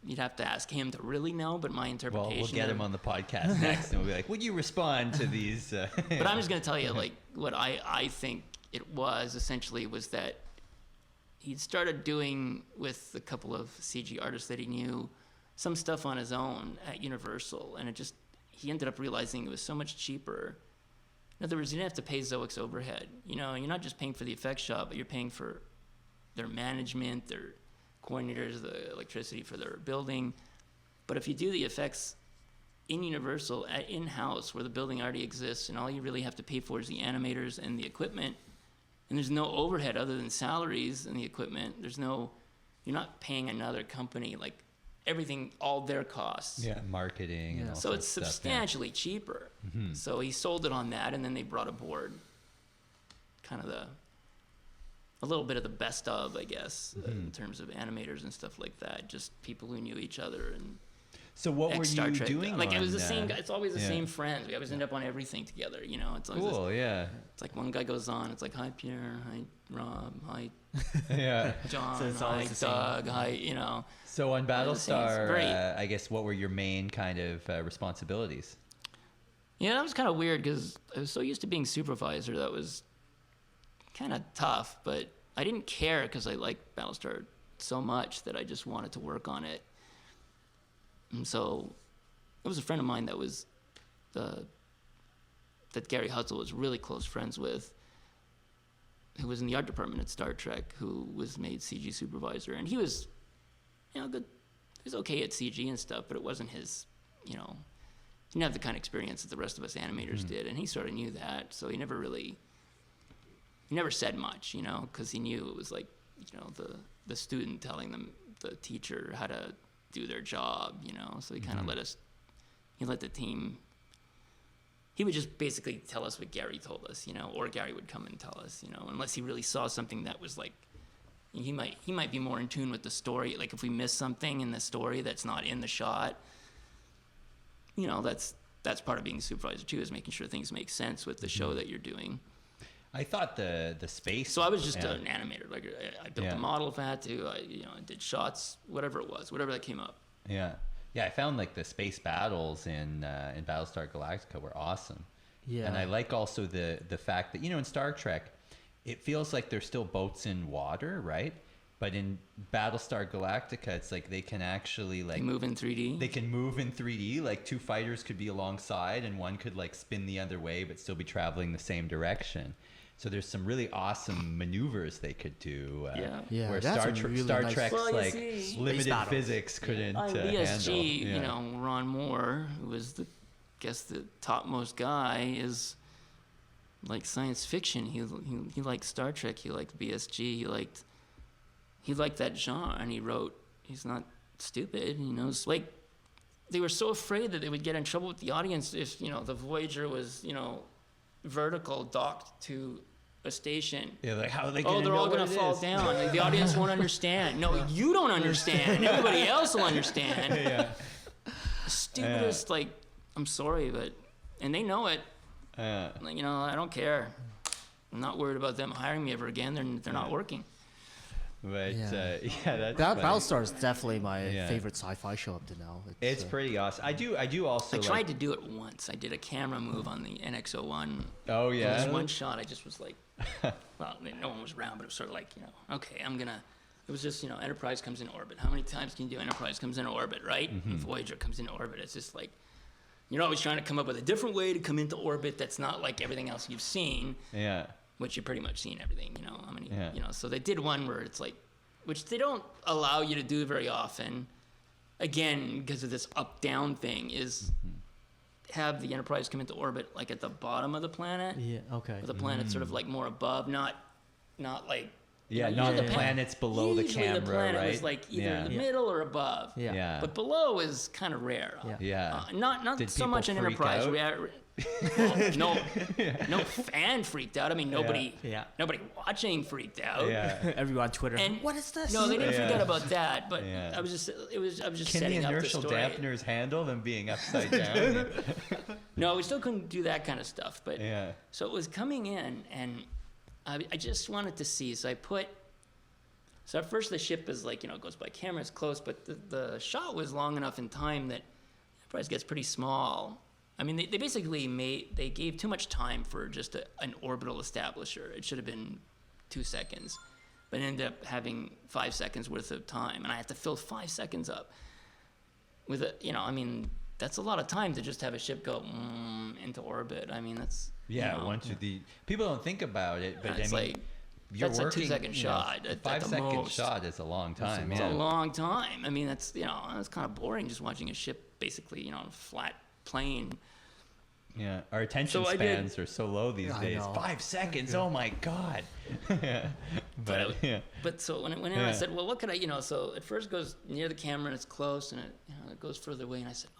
you'd have to ask him to really know, but my interpretation.
Well, we'll get him on the podcast next, and we'll be like, "Would you respond to these?"
But I'm just going to tell you, like, what I think it was essentially was that he'd started doing with a couple of CG artists that he knew some stuff on his own at Universal, and he ended up realizing it was so much cheaper. In other words, you didn't have to pay Zoic's overhead. You're not just paying for the effects shop, but you're paying for their management, their coordinators, the electricity for their building. But if you do the effects in Universal, in-house, where the building already exists, and all you really have to pay for is the animators and the equipment, and there's no overhead other than salaries and the equipment, you're not paying another company, like, everything, all their costs.
Yeah, marketing and all
so it's
stuff,
substantially cheaper.
Mm-hmm.
So he sold it on that, and then they brought aboard kind of a little bit of the best of, I guess, in terms of animators and stuff like that. Just people who knew each other and.
So what were
Star
you
Trek
doing?
Like, it was the
on,
same guy. It's always the
yeah.
same friends. We always end up on everything together. It's always
Cool, yeah.
It's like one guy goes on. It's like, hi Pierre, hi Rob, hi
Yeah.
John,
So it's
hi
always the same.
Doug, hi.
So on
Always the same. It's
Battlestar,
great.
I guess what were your main kind of responsibilities?
Yeah, that was kind of weird because I was so used to being supervisor that was kind of tough, but I didn't care because I liked Battlestar so much that I just wanted to work on it. And so it was a friend of mine that was that Gary Hutzel was really close friends with, who was in the art department at Star Trek, who was made CG supervisor, and he was, good. He was okay at CG and stuff, but it wasn't his, he didn't have the kind of experience that the rest of us animators did, and he sort of knew that, so he never said much, because he knew it was like, the student telling the teacher how to do their job, so he kind of let the team. He would just basically tell us what Gary told us, or Gary would come and tell us, unless he really saw something that was like, he might be more in tune with the story. Like if we miss something in the story that's not in the shot, that's part of being a supervisor too, is making sure things make sense with the show that you're doing.
I thought the space.
So I was just an animator. Like I built a model if I had to. I did shots, whatever it was, whatever that came up.
Yeah. Yeah, I found like the space battles in Battlestar Galactica were awesome. Yeah. And I like also the fact that, in Star Trek, it feels like there's still boats in water, right? But in Battlestar Galactica, it's like they can actually like
move in 3D.
They can move in 3D. Like two fighters could be alongside and one could like spin the other way but still be traveling the same direction. So there's some really awesome maneuvers they could do. Where Star Trek's like limited physics couldn't
on BSG,
handle.
Ron Moore, who was the topmost guy, is like science fiction. He liked Star Trek. He liked BSG. He liked that genre, and he wrote. He's not stupid. He knows. Like they were so afraid that they would get in trouble with the audience if the Voyager was vertical docked to a station.
Yeah, like how are they
they're all gonna fall down. Like, the audience won't understand. No, you don't understand. Everybody else will understand.
Yeah.
Stupidest. Like, I'm sorry, and they know it. I don't care. I'm not worried about them hiring me ever again. They're not working.
But that's
Battlestar is definitely my favorite sci-fi show up to now.
It's pretty awesome. I do also.
I tried to do it once. I did a camera move on the NX-01.
Oh yeah.
There was one shot. I just was like, well, no one was around, but it was sort of like, okay, I'm gonna. It was just, Enterprise comes in orbit. How many times can you do Enterprise comes in orbit, right? Mm-hmm. And Voyager comes in orbit. It's just like, you're always trying to come up with a different way to come into orbit that's not like everything else you've seen.
Yeah.
Which you've pretty much seen everything, how many, so they did one where it's like, which they don't allow you to do very often, again, because of this up-down thing, is have the Enterprise come into orbit like at the bottom of the planet.
Yeah, okay.
The planet's sort of like more above, not like...
not the planets below the camera,
the planet
right?
was like either in the middle or above.
Yeah.
But below is kind of rare.
Yeah.
Not
Did
so much in Enterprise. No fan freaked out. I mean, nobody watching freaked out.
Yeah.
Everyone on Twitter.
And
what is this?
No, they didn't freak out about that. But I was just setting up the
inertial
story.
dampeners handle them being upside down?
No, we still couldn't do that kind of stuff. But so it was coming in, and I just wanted to see. So at first the ship is like, it goes by camera, it's close, but the shot was long enough in time that Enterprise gets pretty small. I mean, they basically they gave too much time for just an orbital establisher. It should have been 2 seconds, but ended up having 5 seconds worth of time, and I had to fill 5 seconds up with that's a lot of time to just have a ship go into orbit. I mean, that's
people don't think about it, but
it's
you're
that's
working,
a 2 second shot.
A 5 second shot is a long time.
It's a long time. I mean, that's it's kind of boring just watching a ship basically on a flat plane.
Yeah, our attention spans are so low these days. 5 seconds. Oh my god.
But so when I said, well, what could I, so it first goes near the camera and it's close, and it goes further away, and I said,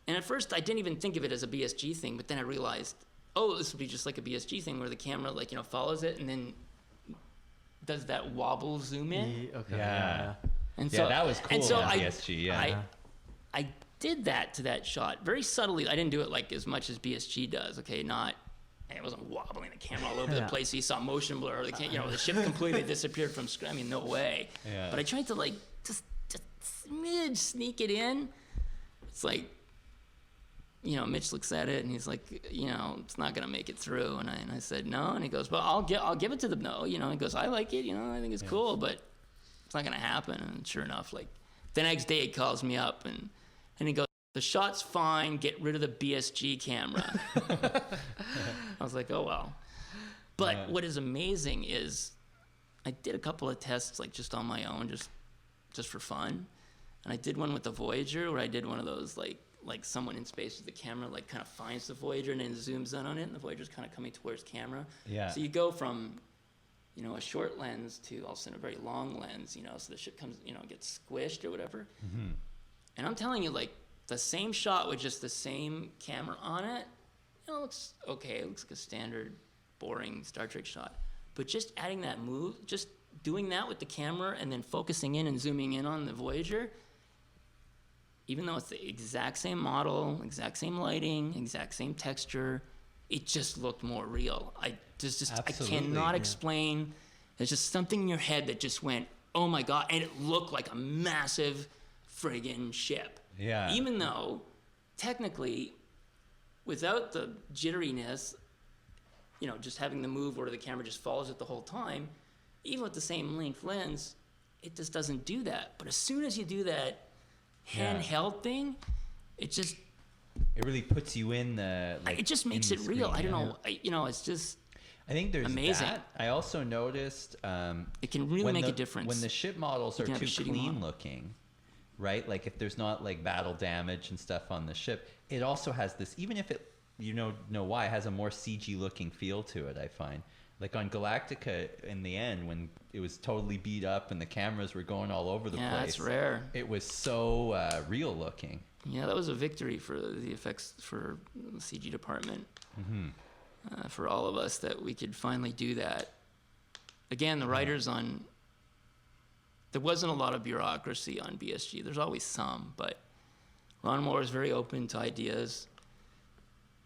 and at first I didn't even think of it as a BSG thing, but then I realized, this would be just like a BSG thing where the camera follows it and then does that wobble zoom in. And so
that was cool.
And so
BSG.
I did that to that shot very subtly. I didn't do it like as much as BSG does. Okay, it wasn't wobbling the camera all over the place. So you saw motion blur. The ship completely disappeared from screen. I mean, no way.
Yeah.
But I tried to just smidge sneak it in. It's like, Mitch looks at it and he's like, it's not gonna make it through. And I said no, and he goes, well, I'll give it to them. No, he goes, I like it, I think it's cool, but it's not gonna happen. And sure enough, like the next day he calls me up and he goes, the shot's fine, get rid of the BSG camera. I was like, oh well. But what is amazing is I did a couple of tests like just on my own, just for fun. And I did one with the Voyager where I did one of those like someone in space with the camera like kind of finds the Voyager and then zooms in on it, and the Voyager's kind of coming towards camera.
Yeah.
So you go from a short lens to all of a sudden a very long lens, so the ship comes, gets squished or whatever. Mm-hmm. And I'm telling you, like, the same shot with just the same camera on it, it looks okay. It looks like a standard, boring Star Trek shot. But just adding that move, just doing that with the camera and then focusing in and zooming in on the Voyager, even though it's the exact same model, exact same lighting, exact same texture, it just looked more real. I cannot explain. There's just something in your head that just went, oh my God, and it looked like a massive friggin' ship.
Yeah.
Even though, technically, without the jitteriness, just having the move where the camera just follows it the whole time, even with the same length lens, it just doesn't do that. But as soon as you do that handheld thing, it
really puts you in the. Like,
it just makes it real. I don't know. It's just.
I think there's
amazing.
That. I also noticed
it can really make a difference
when the ship models are too clean looking, right? Like if there's not like battle damage and stuff on the ship, it also has this. Even if it, know why, it has a more CG looking feel to it. I find. Like on Galactica, in the end, when it was totally beat up and the cameras were going all over the place.
Yeah, that's rare.
It was so real looking.
Yeah, that was a victory for the effects, for the CG department. Mm-hmm. For all of us, that we could finally do that. Again, the writers there wasn't a lot of bureaucracy on BSG. There's always some, but Ron Moore is very open to ideas.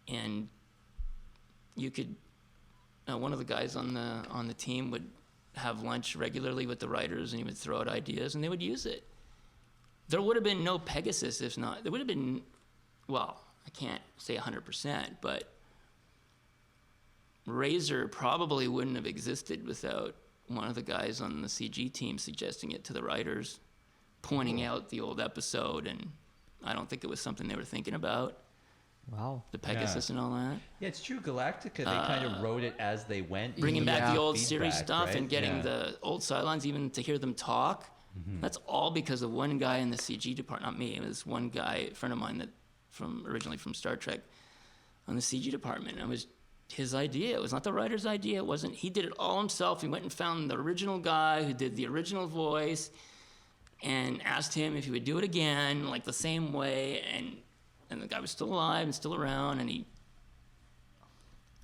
And you could... one of the guys on the team would have lunch regularly with the writers, and he would throw out ideas, and they would use it. There would have been no Pegasus if not. There would have been, well, I can't say 100%, but Razor probably wouldn't have existed without one of the guys on the CG team suggesting it to the writers, pointing out the old episode, and I don't think it was something they were thinking about.
Wow.
The Pegasus and all that.
Yeah, it's true. Galactica, they kind of wrote it as they went.
Bringing back the old series stuff,
right?
And getting the old Cylons even to hear them talk. Mm-hmm. That's all because of one guy in the CG department. Not me. It was one guy, a friend of mine originally from Star Trek, on the CG department. It was his idea. It was not the writer's idea. It wasn't. He did it all himself. He went and found the original guy who did the original voice and asked him if he would do it again, like the same way, and the guy was still alive and still around,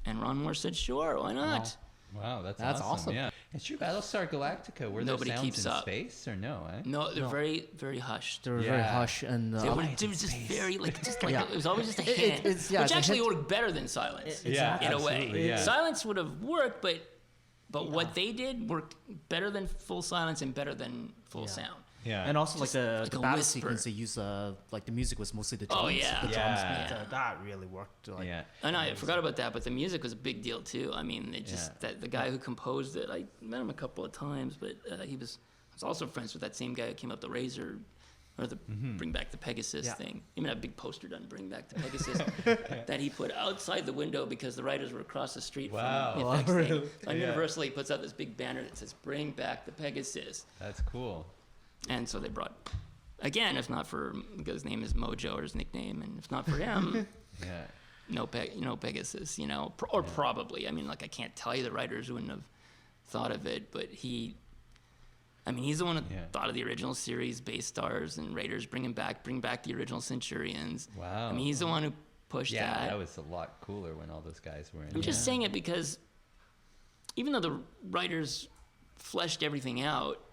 and Ron Moore said, sure, why not?
Wow, that's awesome. Yeah. It's true. Battlestar Galactica, were there sounds in space or no? Eh?
No, they're very, very hushed.
They were very hush, and
it was just very it was always just a hint, which actually worked better than silence. In a way.
Yeah.
Silence would have worked, but what they did worked better than full silence and better than full sound.
Yeah,
and also
just
like the battle sequence they used, like the music was mostly the drums.
Oh yeah,
the drums. That really worked.
And I forgot about that, but the music was a big deal too. I mean, that the guy who composed it, I met him a couple of times, but I was also friends with that same guy who came up the Razor, or the Bring Back the Pegasus thing. Even had a big poster done, Bring Back the Pegasus, that he put outside the window because the writers were across the street from the effects thing. So Universal, he puts out this big banner that says Bring Back the Pegasus.
That's cool.
And so they brought, again, if not for, because his name is Mojo, or his nickname, and if not for him, no Pegasus, or probably. I mean, like, I can't tell you the writers wouldn't have thought of it, but he's the one that thought of the original series, Base Stars and Raiders, bring back the original Centurions.
Wow.
I mean, he's the one who pushed that.
Yeah, that was a lot cooler when all those guys were in.
I'm just saying it because even though the writers fleshed everything out,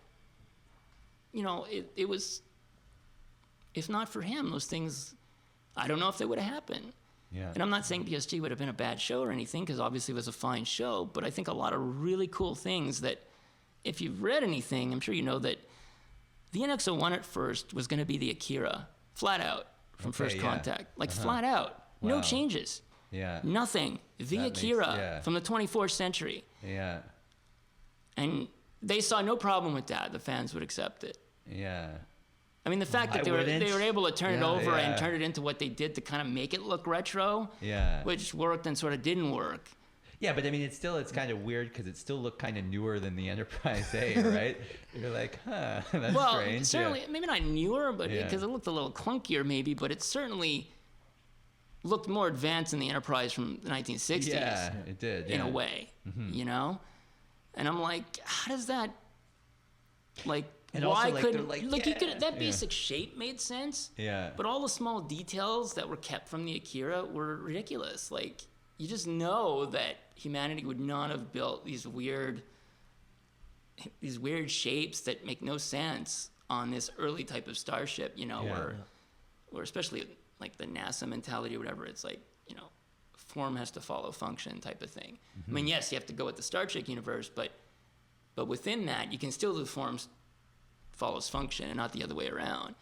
it was, if not for him, those things, I don't know if they would have happened.
Yeah.
And I'm not saying BSG would have been a bad show or anything, because obviously it was a fine show, but I think a lot of really cool things that, if you've read anything, I'm sure you know that the NX-01 at first was going to be the Akira, flat out, from First Contact. Like, flat out. No changes.
Yeah.
Nothing. The
That makes-
Akira from the 24th century.
Yeah.
And they saw no problem with that. The fans would accept it.
Yeah.
I mean, the fact that
I
they
wouldn't.
were able to turn it over
Yeah.
and turn it into what they did to kind of make it look retro,
Yeah.
which worked and sort of didn't work.
Yeah, but I mean, it's kind of weird because it still looked kind of newer than the Enterprise A, right? You're like, huh, that's
Well,
strange.
certainly,
Yeah.
maybe not newer, but
Yeah.
because it looked a little clunkier, maybe, but it certainly looked more advanced than the Enterprise from the 1960s.
Yeah, it did.
In
yeah.
a way, you know? And I'm like, how does that, like,
And
why
also, like,
couldn't,
they're like,
like, you
yeah,
could, that
yeah.
basic shape made sense.
Yeah.
But all the small details that were kept from the Akira were ridiculous. Like, you just know that humanity would not have built these weird shapes that make no sense on this early type of starship, you know,
Yeah.
or especially like the NASA mentality or whatever. It's like, you know, form has to follow function type of thing. I mean, yes, you have to go with the Star Trek universe, but within that, you can still do form follows function and not the other way around.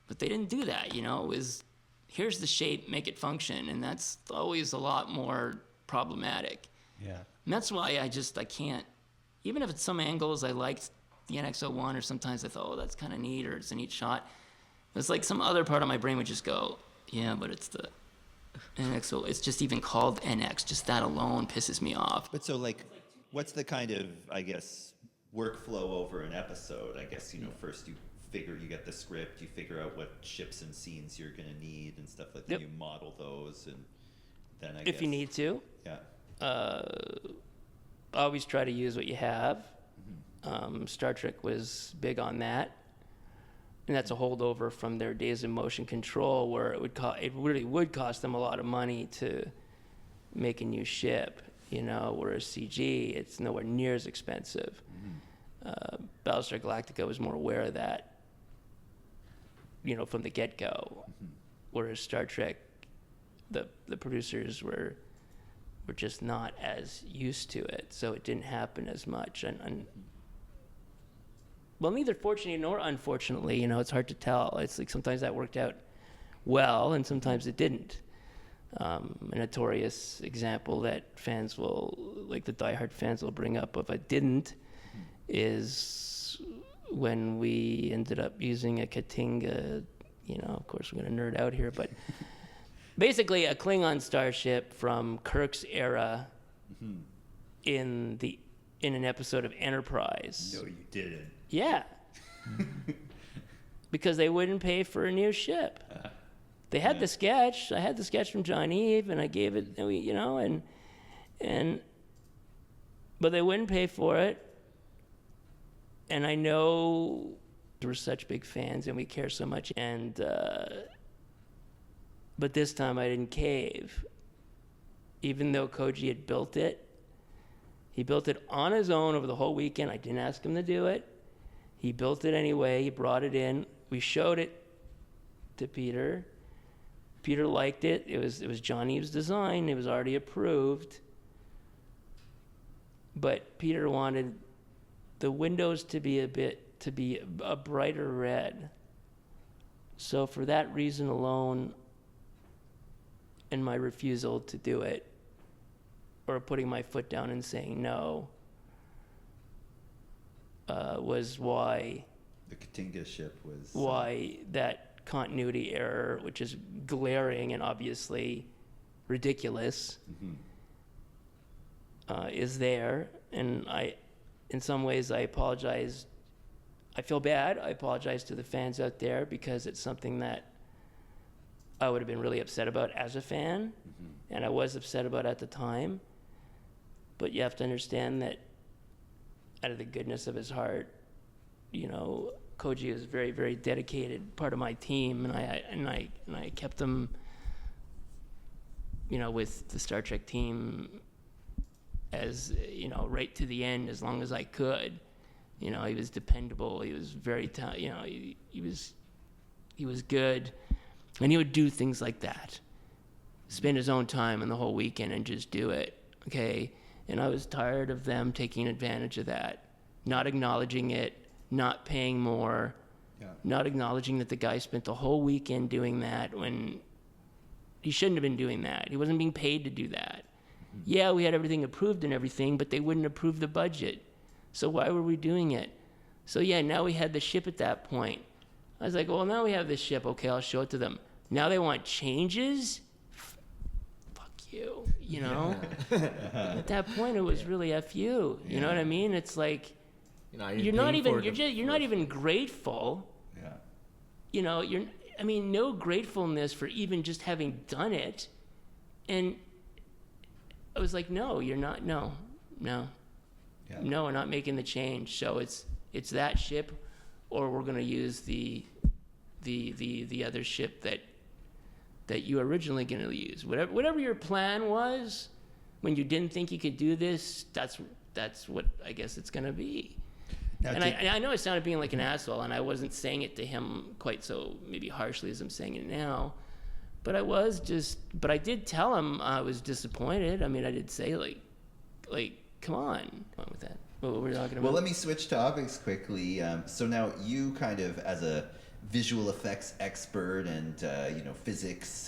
But they didn't do that, you know. It was, here's the shape, make it function, and that's always a lot more problematic.
Yeah.
And that's why I can't, even if at some angles I liked the NX-01, or sometimes I thought, oh, that's kind of neat, or it's a neat shot. It's like some other part of my brain would just go, yeah, but it's the NX, it's just even called NX. Just that alone pisses me off.
But so, like, what's the kind of, I guess, workflow over an episode? I guess, you know, first you get the script, you figure out what ships and scenes you're going to need and stuff like that.
Yep.
You model those, and then I
If
guess...
you need to.
Yeah.
Always try to use what you have. Star Trek was big on that, and that's a holdover from their days of motion control, where it really would cost them a lot of money to make a new ship, you know. Whereas CG, it's nowhere near as expensive. Battlestar Galactica was more aware of that, you know, from the get-go. Whereas Star Trek, the producers were just not as used to it, so it didn't happen as much. And well, neither fortunately nor unfortunately, you know, it's hard to tell. It's like sometimes that worked out well, and sometimes it didn't. A notorious example that fans will, like the diehard fans will bring up if it didn't, is when we ended up using a Katinga, you know, of course we're going to nerd out here, but basically a Klingon starship from Kirk's era in an episode of Enterprise.
No, you didn't.
Yeah. Because they wouldn't pay for a new ship. They had the sketch. I had the sketch from John Eve, and I gave it, you know, but they wouldn't pay for it. And I know we're such big fans and we care so much. And but this time I didn't cave. Even though Koji had built it, he built it on his own over the whole weekend. I didn't ask him to do it. He built it anyway. He brought it in. We showed it to Peter. Peter liked it. It was John Eve's design. It was already approved. But Peter wanted the windows to be a brighter red. So for that reason alone, and my refusal to do it, or putting my foot down and saying no, was why
The Katinga ship was...
why that continuity error, which is glaring and obviously ridiculous, is there. And in some ways, I apologize. I feel bad. I apologize to the fans out there, because it's something that I would have been really upset about as a fan, and I was upset about at the time. But you have to understand that out of the goodness of his heart, you know, Koji is a very, very dedicated part of my team, and I kept him, you know, with the Star Trek team as, you know, right to the end, as long as I could. You know, he was dependable. He was very, you know, he was good, and he would do things like that, spend his own time in the whole weekend and just do it. Okay, and I was tired of them taking advantage of that, not acknowledging it, not paying more, not acknowledging that the guy spent the whole weekend doing that when He shouldn't have been doing that. He wasn't being paid to do that. Yeah, we had everything approved and everything, but they wouldn't approve the budget. So why were we doing it? So yeah, now we had the ship at that point. I was like, well, now we have this ship. Okay, I'll show it to them. Now they want changes? Fuck you, you know? At that point, it was really F you. You know what I mean? It's like, you're not even grateful.
Yeah.
You know, no gratefulness for even just having done it. And I was like, no, you're not, no. No, we're not making the change. So it's that ship, or we're going to use the other ship that you were originally going to use. Whatever your plan was, when you didn't think you could do this, that's what I guess it's going to be. Now, I know I sounded being like an asshole, and I wasn't saying it to him quite so maybe harshly as I'm saying it now, but I did tell him I was disappointed. I mean, I did say like, come on with that. What were we talking about?
Well, let me switch topics quickly. So now you kind of, as a visual effects expert and physics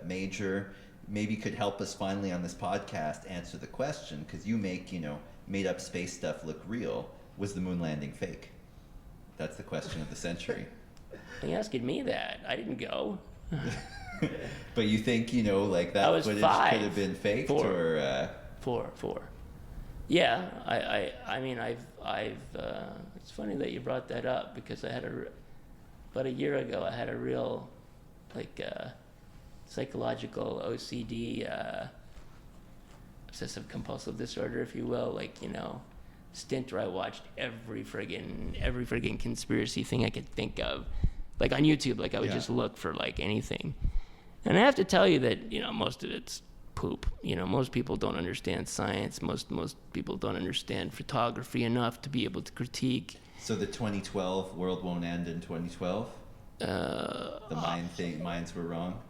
major, maybe could help us finally on this podcast answer the question, because you make made up space stuff look real. Was the moon landing fake? That's the question of the century.
Are you asking me that? I didn't go.
But you think like that footage could have been faked?
Four. Yeah, I mean, I've. It's funny that you brought that up, because I had about a year ago, I had a real, psychological OCD, obsessive compulsive disorder, if you will, stint where I watched every friggin' conspiracy thing I could think of, on YouTube. I would just look for anything, and I have to tell you that most of it's poop. Most people don't understand science. Most people don't understand photography enough to be able to critique. So the 2012 world won't end in 2012? The Mayans were wrong?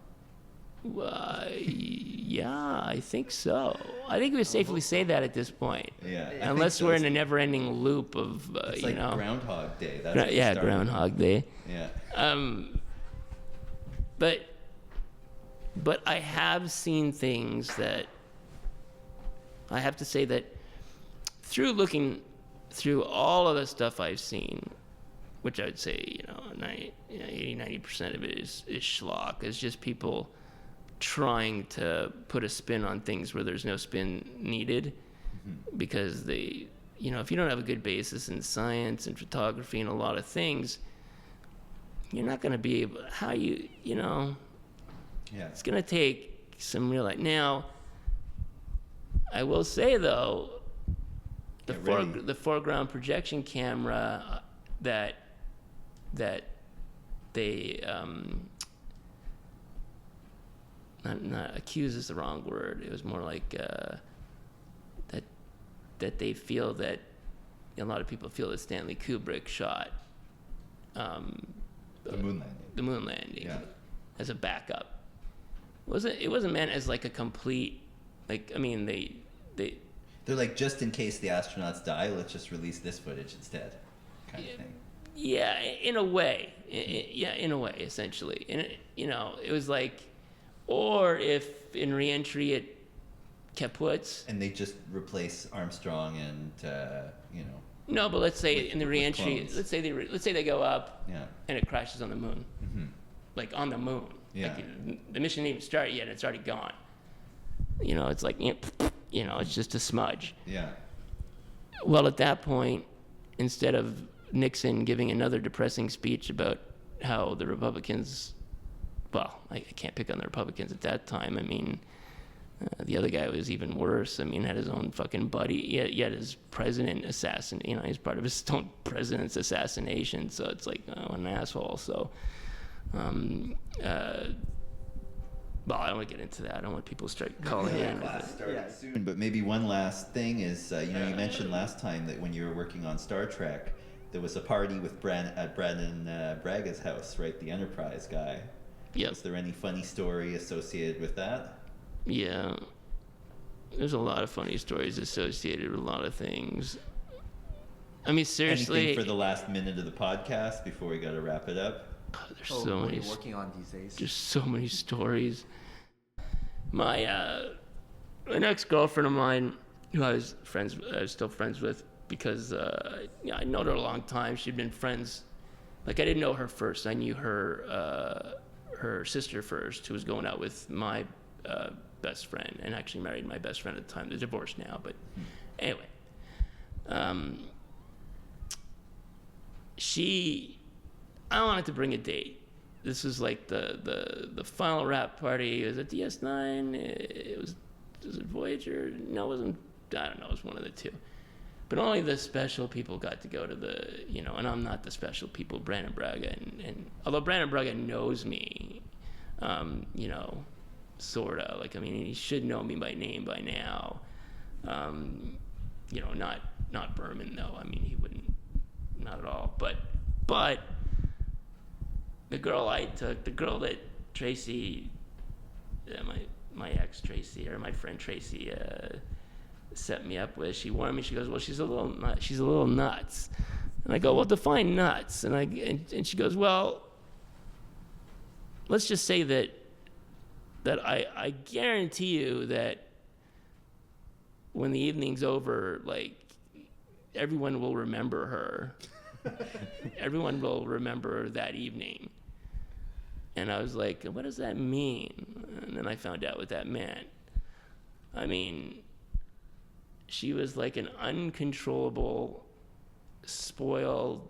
Yeah, I think so. I think we would safely say that at this point. Yeah. Unless we're in a never-ending loop of, it's like Groundhog Day. That's Groundhog Day. Yeah. But I have seen things that I have to say that through looking through all of the stuff I've seen, which I would say 80-90% of it is schlock. It's just people trying to put a spin on things where there's no spin needed, because they, if you don't have a good basis in science and photography and a lot of things, you're not going to be able. It's going to take some real. Now, I will say though, the foreground projection camera that they not accuse is the wrong word. It was more like that they feel that a lot of people feel that Stanley Kubrick shot the moon landing as a backup. It wasn't meant as a complete they're like, just in case the astronauts die, let's just release this footage instead, kind of thing. Yeah, in a way. In a way, essentially. And it was or if in re-entry it kaputs. And they just replace Armstrong and No, but let's say in the re-entry, let's say they go up, and it crashes on the moon, on the moon. Yeah. The mission didn't even start yet; it's already gone. It's it's just a smudge. Yeah. Well, at that point, instead of Nixon giving another depressing speech about how the Republicans, well, I can't pick on the Republicans at that time. I mean, the other guy was even worse. I mean, had his own fucking buddy. He had his president assassin. He's part of his own president's assassination. So it's an asshole. So, well, I don't want to get into that. I don't want people to start calling in. Class starting soon, but maybe one last thing is, you mentioned last time that when you were working on Star Trek, there was a party with Brandon Braga's house, right? The Enterprise guy. Yep. Was there any funny story associated with that? Yeah. There's a lot of funny stories associated with a lot of things. I mean, seriously. Anything for the last minute of the podcast before we got to wrap it up? God, there's so many. What are you working on these days? Just so many stories. an ex-girlfriend of mine who I was still friends with because I known her a long time. She'd been friends. Like I didn't know her first. I knew her sister first, who was going out with my best friend and actually married my best friend at the time. They're divorced now, but anyway. I wanted to bring a date. This was like the final wrap party. It was at DS9. Was it Voyager? No, it wasn't. I don't know. It was one of the two. But only the special people got to go to and I'm not the special people, Brandon Braga. And although Brandon Braga knows me, sort of. Like, I mean, he should know me by name by now. Not Berman, though. I mean, he wouldn't, not at all. But the girl that Tracy, my ex Tracy, or my friend Tracy, set me up with, she warned me. She goes, well, she's a little nuts. And I go, well, define nuts. And she goes, well, let's just say that I guarantee you that when the evening's over, like, everyone will remember her. Everyone will remember that evening. And I was like, what does that mean? And then I found out what that meant. I mean, she was like an uncontrollable, spoiled,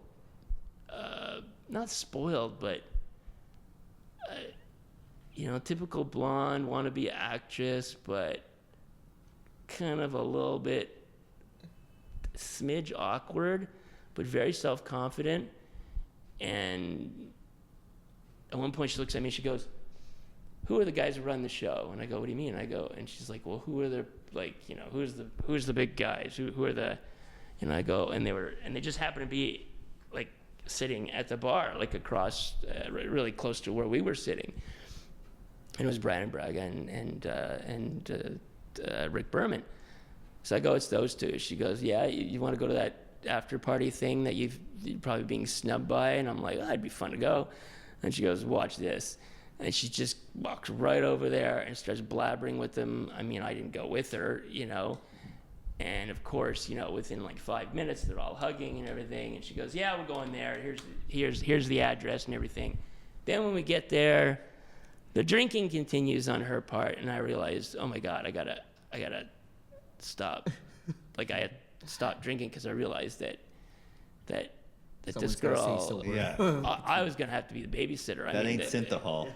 not spoiled, but, typical blonde, wannabe actress, but kind of a little bit smidge awkward, but very self-confident. And at one point she looks at me and she goes, who are the guys who run the show? And I go, what do you mean? And she's like, well, who are the, who's the big guys? Who are the, and I go, and they just happened to be like sitting at the bar, like across, really close to where we were sitting. And it was Brandon Braga and Rick Berman. So I go, it's those two. She goes, yeah, you want to go to that after party thing that you're probably being snubbed by? And I'm like, it'd be fun to go. And she goes, watch this. And she just walks right over there and starts blabbering with them. I mean, I didn't go with her, And of course, within like 5 minutes, they're all hugging and everything. And she goes, yeah, we're going there. Here's the address and everything. Then when we get there, the drinking continues on her part. And I realized, oh my God, I gotta stop. Like, I had to stop drinking because I realized that this girl, I was gonna have to be the babysitter.
That ain't Synthahol.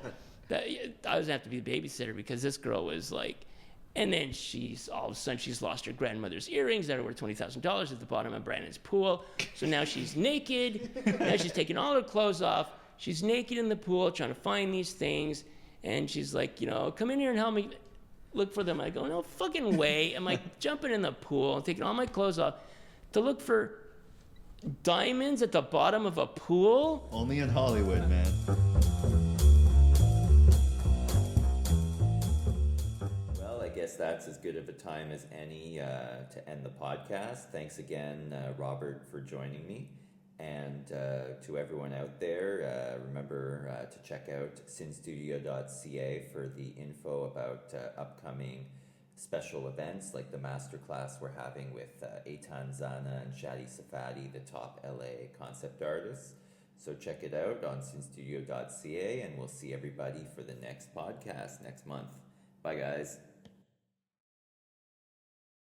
I was gonna have to be the babysitter because this girl was like, and then all of a sudden she's lost her grandmother's earrings that are worth $20,000 at the bottom of Brandon's pool. So now she's naked. Now she's taking all her clothes off. She's naked in the pool trying to find these things, and she's like, come in here and help me look for them. I go, no fucking way. I'm like jumping in the pool and taking all my clothes off to look for diamonds at the bottom of a pool?
Only in Hollywood, man.
Well, I guess that's as good of a time as any to end the podcast. Thanks again, Robert, for joining me. And to everyone out there, remember to check out SysnStudio.ca for the info about upcoming special events like the masterclass we're having with Eitan Zana and Shadi Safadi, the top LA concept artists. So check it out on SysnStudio.ca, and we'll see everybody for the next podcast next month. Bye, guys.